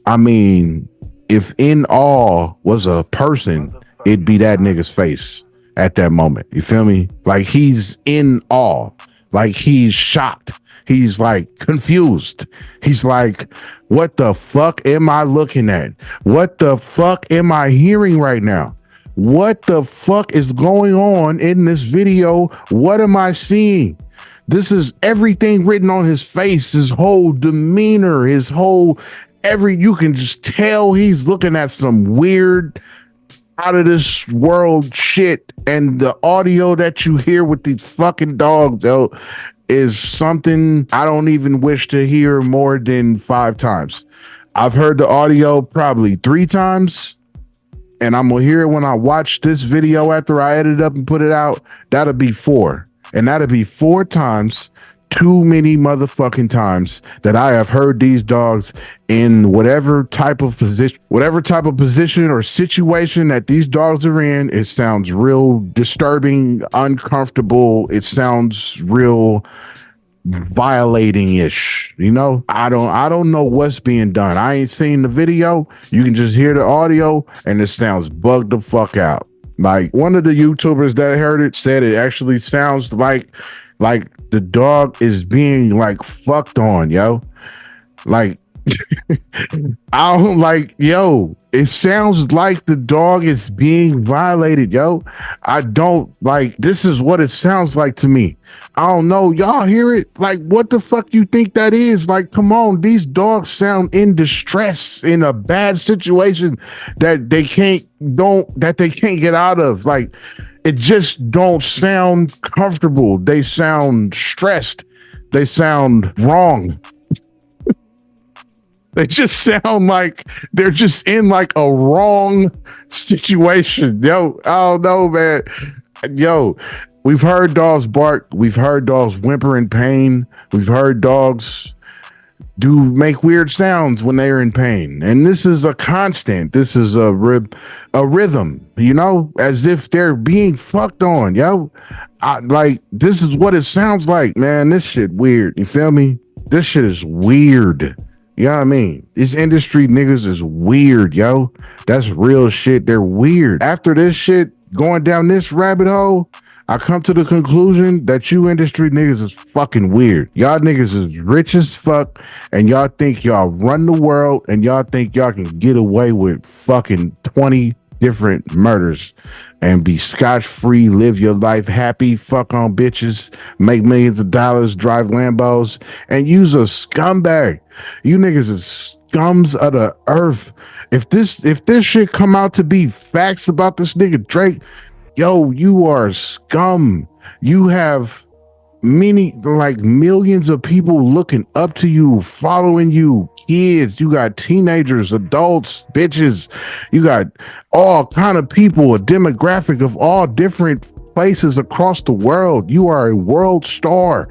I mean, if in awe was a person, it'd be that nigga's face at that moment. You feel me? Like he's in awe, like he's shocked. He's like confused. He's like, what the fuck am I looking at? What the fuck am I hearing right now? What the fuck is going on in this video? What am I seeing? This is everything written on his face, his whole demeanor, his whole you can just tell he's looking at some weird out of this world shit. And the audio that you hear with these fucking dogs, though, is something I don't even wish to hear more than 5 times. I've heard the audio probably 3 times, and I'm gonna hear it when I watch this video after I edit it up and put it out. That'll be 4, and that'll be 4 times. Too many motherfucking times that I have heard these dogs in whatever type of position or situation that these dogs are in. It sounds real disturbing, uncomfortable. It sounds real violating-ish. You know, I don't know what's being done. I ain't seen the video. You can just hear the audio and it sounds bugged the fuck out. Like one of the YouTubers that heard it said it actually sounds like the dog is being like fucked on, yo. Like I don't like, yo, it sounds like the dog is being violated, yo. I don't like, this is what it sounds like to me. I don't know. Y'all hear it? Like, what the fuck you think that is? Like, come on, these dogs sound in distress, in a bad situation that they can't get out of. Like, it just don't sound comfortable. They sound stressed. They sound wrong. They just sound like they're just in like a wrong situation. Yo, I don't know, man. Yo, we've heard dogs bark. We've heard dogs whimper in pain. We've heard dogs make weird sounds when they're in pain. And this is a constant. This is a rhythm, you know, as if they're being fucked on, yo. This is what it sounds like, man. This shit weird. You feel me? This shit is weird. You know what I mean? These industry niggas is weird, yo. That's real shit. They're weird. After this shit, going down this rabbit hole, I come to the conclusion that you industry niggas is fucking weird. Y'all niggas is rich as fuck, and y'all think y'all run the world, and y'all think y'all can get away with fucking 20 different murders and be scotch-free, live your life happy, fuck on bitches, make millions of dollars, drive Lambos, and use a scumbag. You niggas is scums of the earth. If this shit come out to be facts about this nigga Drake, yo, you are scum. You have millions of people looking up to you, following you, kids. You got teenagers, adults, bitches. You got all kind of people, a demographic of all different places across the world. You are a world star.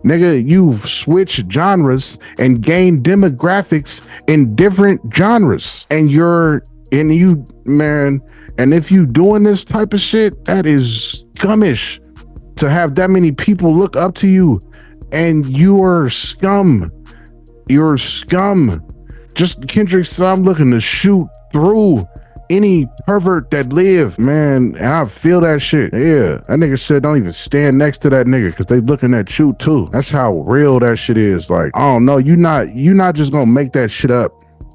Nigga, you've switched genres and gained demographics in different genres. And if you doing this type of shit, that is scummish. To have that many people look up to you, and you're scum. You're scum. Just Kendrick said, I'm looking to shoot through any pervert that live, man. And I feel that shit. Yeah, that nigga said don't even stand next to that nigga because they looking at you too. That's how real that shit is. Like, I don't know. You're not just gonna make that shit up.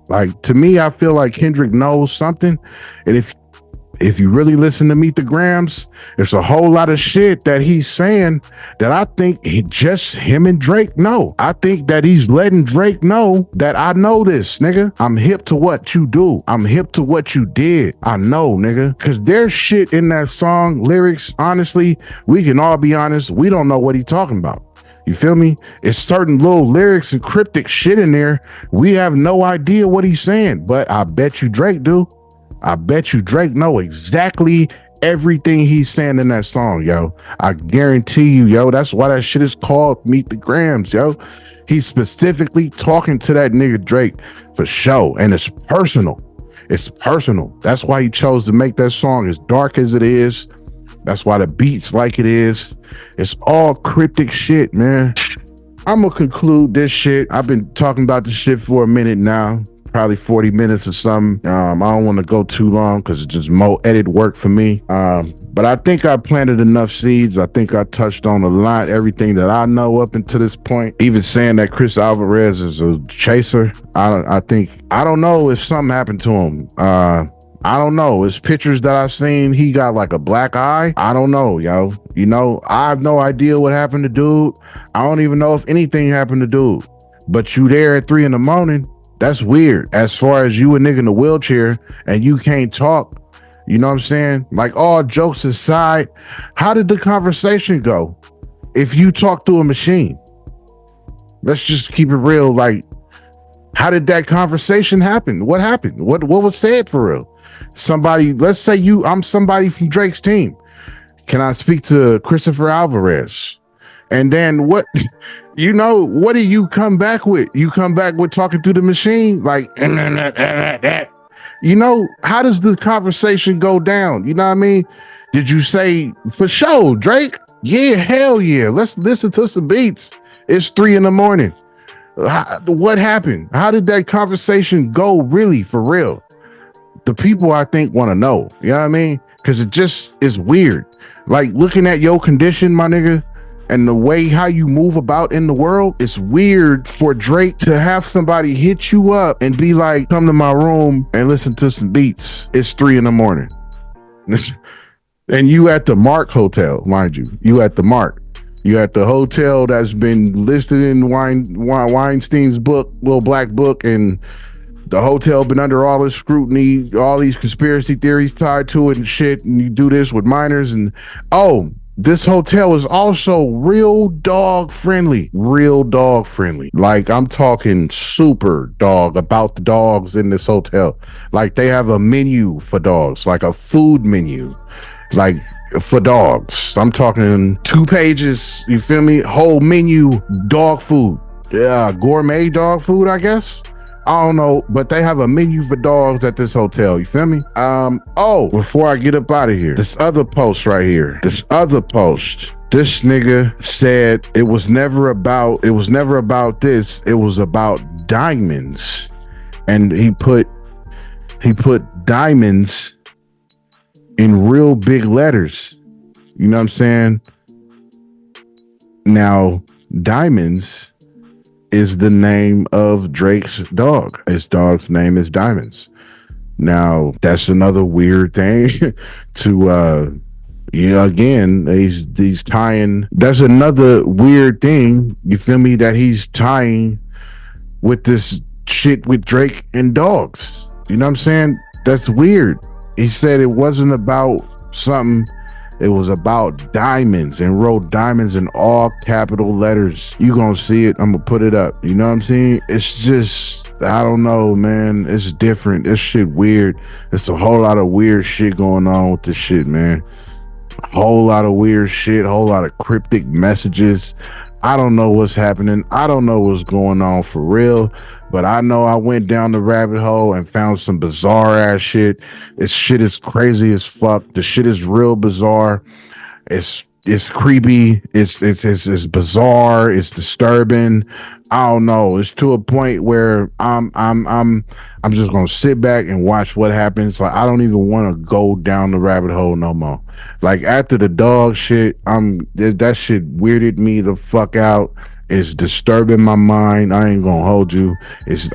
Like, to me, I feel like Kendrick knows something, and if you really listen to Meet the Grams, it's a whole lot of shit that he's saying that I think just him and Drake know. I think that he's letting Drake know that I know this, nigga. I'm hip to what you do. I'm hip to what you did. I know, nigga. Because there's shit in that song, lyrics, honestly, we can all be honest, we don't know what he's talking about. You feel me? It's certain little lyrics and cryptic shit in there. We have no idea what he's saying, but I bet you Drake do. I bet you Drake know exactly everything he's saying in that song, yo. I guarantee you, yo. That's why that shit is called Meet the Grams, yo. He's specifically talking to that nigga Drake for show, and it's personal. It's personal. That's why he chose to make that song as dark as it is. That's why the beat's like it is. It's all cryptic shit, man. I'm gonna conclude this shit. I've been talking about this shit for a minute now. Probably 40 minutes or something. I don't want to go too long because it's just more edit work for me. But I think I planted enough seeds. I think I touched on a lot, everything that I know up until this point. Even saying that Chris Alvarez is a chaser. I don't know if something happened to him. I don't know. It's pictures that I've seen. He got like a black eye. I don't know, yo. You know, I have no idea what happened to dude. I don't even know if anything happened to dude. But you there at 3 a.m. That's weird. As far as you a nigga in a wheelchair and you can't talk, you know what I'm saying? Like, all jokes aside, how did the conversation go if you talk through a machine? Let's just keep it real. Like, how did that conversation happen? What happened? What was said for real? Somebody, let's say I'm somebody from Drake's team. Can I speak to Christopher Alvarez? And then what? You know, what do you come back with? You come back with talking through the machine? Like, you know, how does the conversation go down? You know what I mean? Did you say, for sure, Drake? Yeah, hell yeah. Let's listen to some beats. It's 3 a.m. What happened? How did that conversation go really, for real? The people, I think, want to know. You know what I mean? Because it just is weird. Like, looking at your condition, my nigga, and the way how you move about in the world, it's weird for Drake to have somebody hit you up and be like, come to my room and listen to some beats. It's 3 a.m. And you at the Mark Hotel, mind you. You at the Mark. You at the hotel that's been listed in Weinstein's book, Little Black Book, and the hotel been under all this scrutiny, all these conspiracy theories tied to it and shit, and you do this with minors, and this hotel is also real dog friendly. Like, I'm talking super dog about the dogs in this hotel. Like, they have a menu for dogs, like a food menu, like for dogs. I'm talking 2 pages, you feel me? Whole menu, dog food. Yeah, gourmet dog food, I guess. I don't know, but they have a menu for dogs at this hotel. You feel me? Before I get up out of here, this other post right here. This nigga said it was never about this. It was about diamonds. And he put diamonds in real big letters. You know what I'm saying? Now, Diamonds is the name of Drake's dog. His dog's name is Diamonds. Now, that's another weird thing to again, he's tying. That's another weird thing, you feel me, that he's tying with this shit with Drake and dogs. You know what I'm saying? That's weird. He said it wasn't about something, it was about diamonds, and wrote diamonds in all capital letters. You gonna see it, I'm gonna put it up. You know what I'm saying? It's just, I don't know, man. It's different. This shit weird. It's a whole lot of weird shit going on with this shit, man. A whole lot of weird shit, whole lot of cryptic messages. I don't know what's happening. I don't know what's going on for real, but I know I went down the rabbit hole and found some bizarre ass shit. This shit is crazy as fuck. The shit is real bizarre. It's creepy. It's bizarre. It's disturbing. I don't know. It's to a point where I'm just gonna sit back and watch what happens. Like, I don't even want to go down the rabbit hole no more. Like, after the dog shit, that shit weirded me the fuck out. It's disturbing my mind. I ain't gonna hold you. It's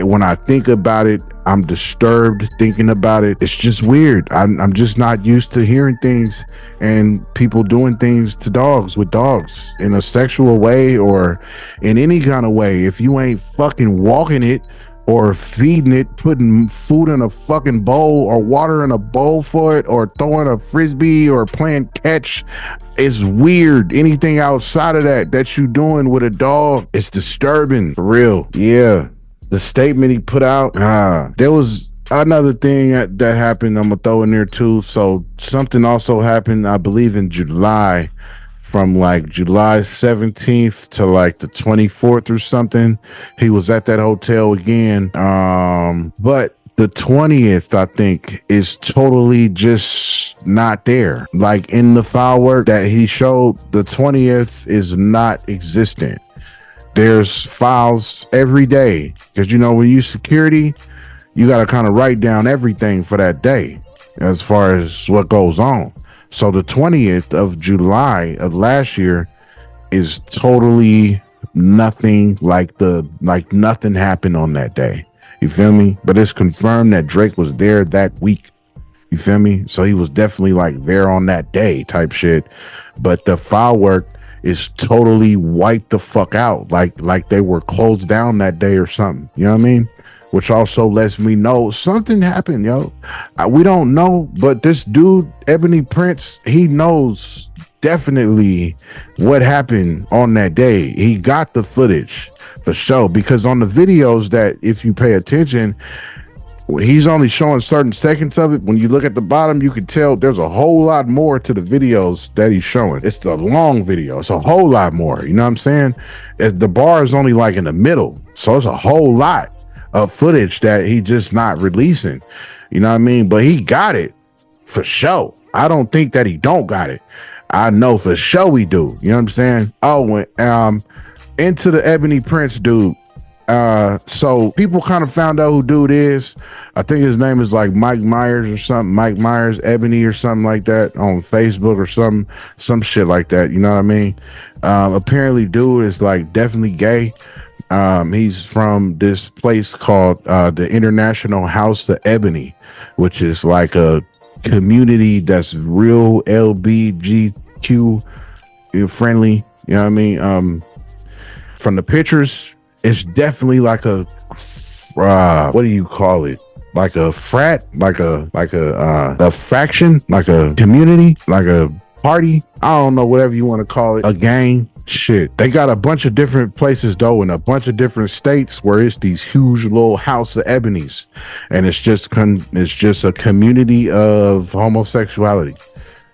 when I think about it, I'm disturbed thinking about it. It's just weird. I'm just not used to hearing things and people doing things to dogs with dogs in a sexual way or in any kind of way. If you ain't fucking walking it or feeding it, putting food in a fucking bowl or water in a bowl for it, or throwing a frisbee or playing catch, it's weird. Anything outside of that you doing with a dog, it's disturbing for real. Yeah, the statement he put out, there was another thing that happened I'm gonna throw in there too. So something also happened, I believe, in July, from like July 17th to like the 24th or something. He was at that hotel again. But the 20th, I think, is totally just not there. Like, in the file work that he showed, the 20th is not existent. There's files every day, because, you know, when you use security, you got to kind of write down everything for that day as far as what goes on. So the 20th of July of last year is totally nothing, like nothing happened on that day. You feel me? But it's confirmed that Drake was there that week. You feel me? So he was definitely like there on that day type shit. But the file work is totally wiped the fuck out. Like they were closed down that day or something. You know what I mean? Which also lets me know something happened, yo. We don't know, but this dude, Ebony Prince, he knows definitely what happened on that day. He got the footage for sure, because on the videos that, if you pay attention, he's only showing certain seconds of it. When you look at the bottom, you can tell there's a whole lot more to the videos that he's showing. It's the long video. It's a whole lot more. You know what I'm saying? As the bar is only like in the middle. So it's a whole lot of footage that he just not releasing. You know what I mean? But he got it for sure. I don't think that he don't got it. I know for sure we do. You know what I'm saying? Oh, when into the Ebony Prince dude, So people kind of found out who dude is. I think his name is like Mike Myers or something, Mike Myers Ebony or something like that on Facebook or some shit like that. You know what I mean? Apparently dude is like definitely gay. He's from this place called the International House of Ebony, which is like a community that's real LBGQ friendly. You know what I mean? From the pictures, it's definitely like a what do you call it? Like a frat, like a faction, like a community, like a party. I don't know, whatever you want to call it, a gang. Shit, they got a bunch of different places though in a bunch of different states where it's these huge little house of ebonies, and it's just a community of homosexuality.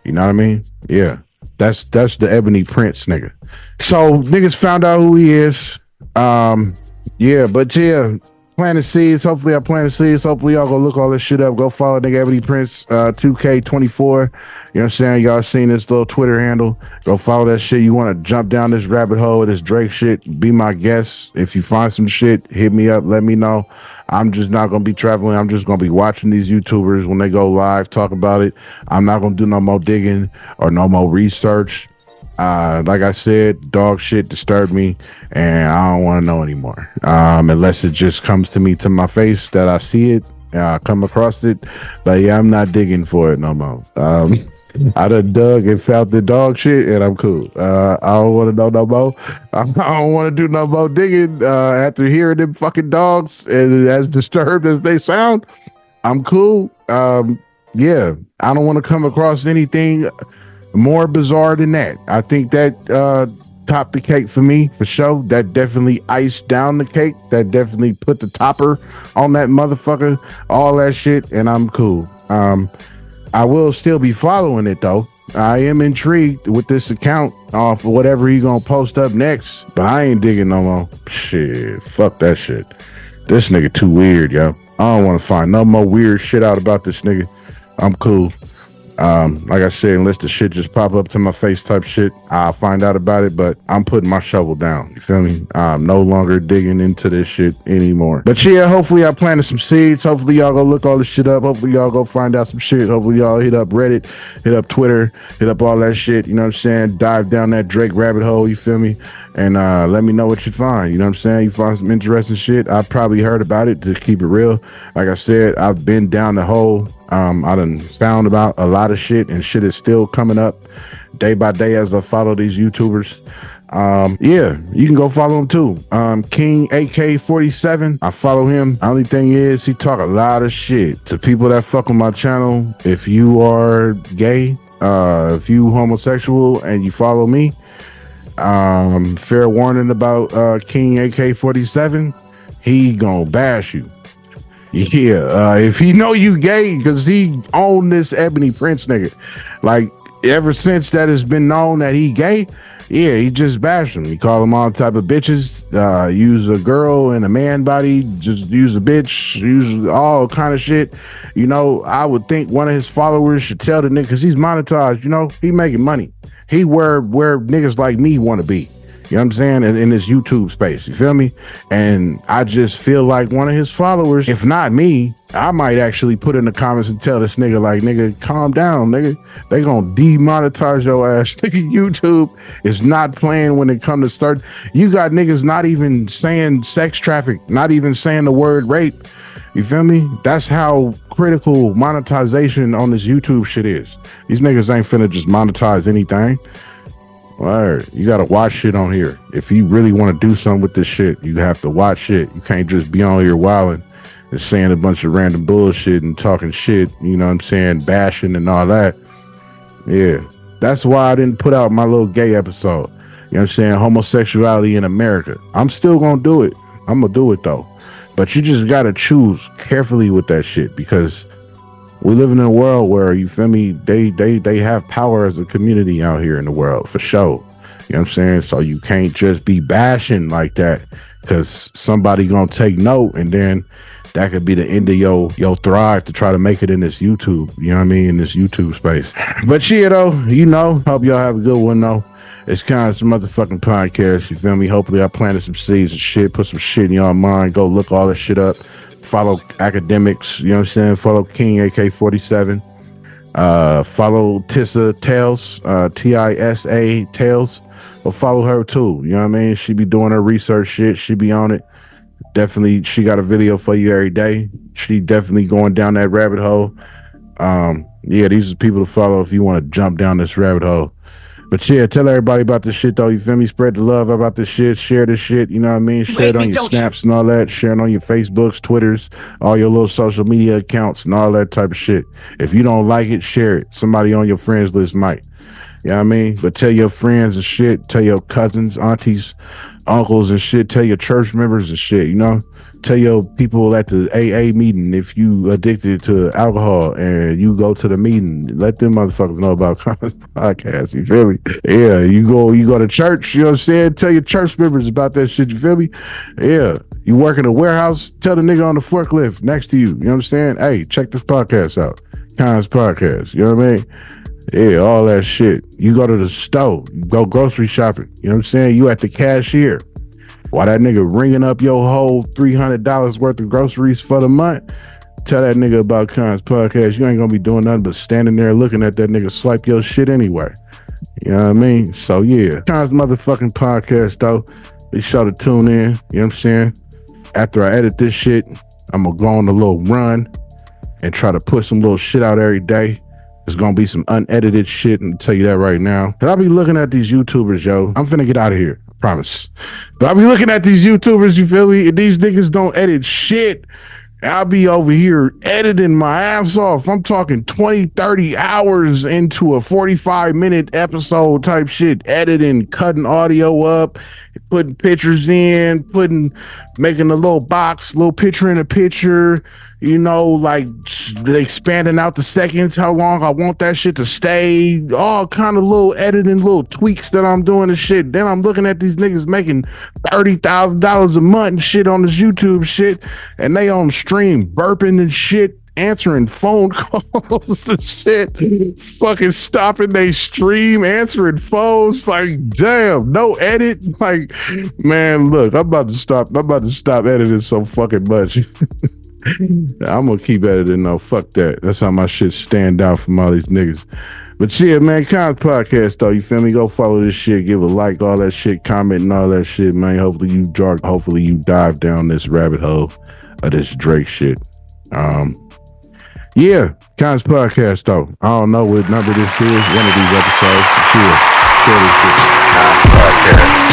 You know what I mean? Yeah, that's the Ebony Prince nigga. So niggas found out who he is. Yeah, but yeah, planting seeds. Hopefully I planted seeds. Hopefully y'all go look all this shit up. Go follow nigga Ebony Prince 2K24. You know what I'm saying? Y'all seen this little Twitter handle. Go follow that shit. You want to jump down this rabbit hole with this Drake shit, be my guest. If you find some shit, hit me up, let me know. I'm just not going to be traveling. I'm just going to be watching these YouTubers when they go live, talk about it. I'm not going to do no more digging or no more research. Like I said, dog shit disturbed me and I don't want to know anymore. Unless it just comes to me to my face that I see it, come across it. But yeah, I'm not digging for it no more. I done dug and found the dog shit and I'm cool. I don't want to know no more. I don't want to do no more digging after hearing them fucking dogs, and as disturbed as they sound, I'm cool. Yeah, I don't want to come across anything more bizarre than that. I think that topped the cake for me, for sure. That definitely iced down the cake. That definitely put the topper on that motherfucker. All that shit, and I'm cool. I will still be following it though. I am intrigued with this account for whatever he gonna post up next, but I ain't digging no more. Shit, fuck that shit. This nigga too weird, yo. I don't want to find no more weird shit out about this nigga. I'm cool. Like I said, unless the shit just pop up to my face type shit, I'll find out about it, but I'm putting my shovel down. You feel me? I'm no longer digging into this shit anymore. But yeah, hopefully I planted some seeds. Hopefully y'all go look all this shit up. Hopefully y'all go find out some shit. Hopefully y'all hit up Reddit, hit up Twitter, hit up all that shit. You know what I'm saying? Dive down that Drake rabbit hole. You feel me? And let me know what you find. You know what I'm saying? You find some interesting shit. I probably heard about it, to keep it real. Like I said, I've been down the hole. I done found about a lot of shit, and shit is still coming up day by day as I follow these YouTubers. Yeah, you can go follow him too. King AK47. I follow him. Only thing is, he talk a lot of shit to people that fuck with my channel. If you are gay, if you homosexual and you follow me, fair warning about King AK47. He gonna bash you. Yeah, if he know you gay, because he own this Ebony Prince nigga. Like, ever since that has been known that he gay, yeah, he just bashed him. He called him all type of bitches, use a girl in a man body, just use a bitch, use all kind of shit. You know, I would think one of his followers should tell the nigga, because he's monetized, you know, he making money. He where niggas like me want to be. You know what I'm saying? In this YouTube space, you feel me? And I just feel like one of his followers, if not me, I might actually put in the comments and tell this nigga, like, nigga, calm down, nigga. They gonna demonetize your ass. Nigga, YouTube is not playing when it comes to start. You got niggas not even saying sex traffic, not even saying the word rape. You feel me? That's how critical monetization on this YouTube shit is. These niggas ain't finna just monetize anything. Alright, you gotta watch shit on here. If you really want to do something with this shit, you have to watch shit. You can't just be on here wilding and saying a bunch of random bullshit and talking shit, you know what I'm saying, bashing and all that. Yeah, that's why I didn't put out my little gay episode. You know what I'm saying? Homosexuality in America. I'm still gonna do it. I'm gonna do it though. But you just gotta choose carefully with that shit, because we live in a world where, you feel me, they have power as a community out here in the world, for sure. You know what I'm saying? So you can't just be bashing like that, because somebody gonna take note, and then that could be the end of your thrive to try to make it in this YouTube, you know what I mean, in this YouTube space. But yeah, though, you know, hope y'all have a good one, though. It's kind of some motherfucking podcast. You feel me? Hopefully, I planted some seeds and shit. Put some shit in your mind. Go look all this shit up. Follow academics. You know what I'm saying? Follow King AK-47. Follow Tissa Tales. Tisa Tales. Or follow her too. You know what I mean? She be doing her research shit. She be on it. Definitely, she got a video for you every day. She definitely going down that rabbit hole. Yeah, these are people to follow if you want to jump down this rabbit hole. But yeah, tell everybody about this shit though. You feel me? Spread the love about this shit. Share this shit. You know what I mean? Share it on your snaps and all that. Share it on your Facebooks, Twitters, all your little social media accounts and all that type of shit. If you don't like it, share it. Somebody on your friends list might. You know what I mean? But tell your friends and shit. Tell your cousins, aunties, uncles and shit. Tell your church members and shit, you know? Tell your people at the AA meeting if you addicted to alcohol and you go to the meeting. Let them motherfuckers know about KonsPodcast. You feel me? Yeah, you go to church, you know what I'm saying? Tell your church members about that shit, you feel me? Yeah. You work in a warehouse, tell the nigga on the forklift next to you. You know what I'm saying? Hey, check this podcast out. KonsPodcast. You know what I mean? Yeah, all that shit. You go to the store, you go grocery shopping. You know what I'm saying? You at the cashier. While that nigga ringing up your whole $300 worth of groceries for the month, tell that nigga about KonsPodcast. You ain't gonna be doing nothing but standing there looking at that nigga swipe your shit anyway. You know what I mean? So yeah, Kons motherfucking podcast though. Be sure to tune in. You know what I'm saying? After I edit this shit, I'm gonna go on a little run and try to put some little shit out every day. There's gonna be some unedited shit, and I'll tell you that right now. Cause I'll be looking at these YouTubers, yo. I'm finna get out of here. Promise. But I'll be looking at these YouTubers, you feel me? And these niggas don't edit shit. I'll be over here editing my ass off. I'm talking 20, 30 hours into a 45-minute episode type shit. Editing, cutting audio up, putting pictures in, making a little box, little picture in a picture, you know, like expanding out the seconds, how long I want that shit to stay, all kind of little editing, little tweaks that I'm doing and shit. Then I'm looking at these niggas making $30,000 a month and shit on this YouTube shit, and they on stream burping and shit, answering phone calls and shit, fucking stopping they stream, answering phones. Like, damn, no edit. Like, man, look, I'm about to stop editing so fucking much. I'm gonna keep editing though. Fuck that. That's how my shit stand out from all these niggas. But yeah, man, KonsPodcast though, you feel me? Go follow this shit, give a like, all that shit, comment and all that shit, man. Hopefully you dive down this rabbit hole of this Drake shit. Yeah, KonsPodcast though. I don't know what number this is. One of these episodes. Share this shit. KonsPodcast.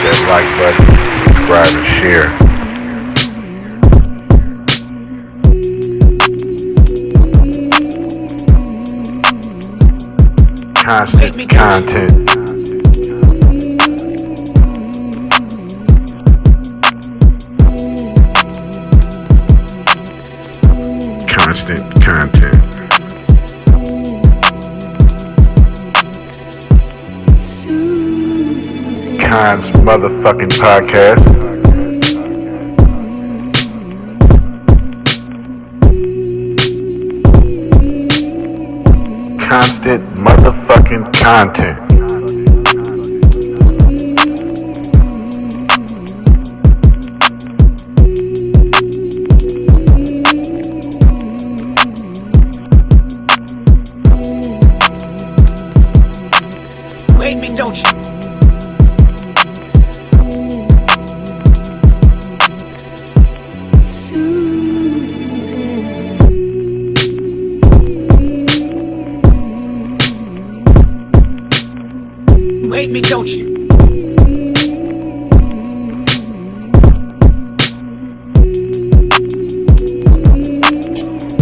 That like button, subscribe and share. Constant content. Constant content. Kons motherfucking podcast. Constant motherfucking content. Hate me, don't you? You hate me, don't you?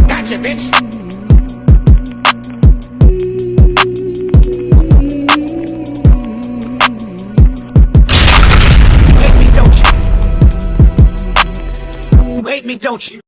Gotcha, bitch. You hate me, don't you?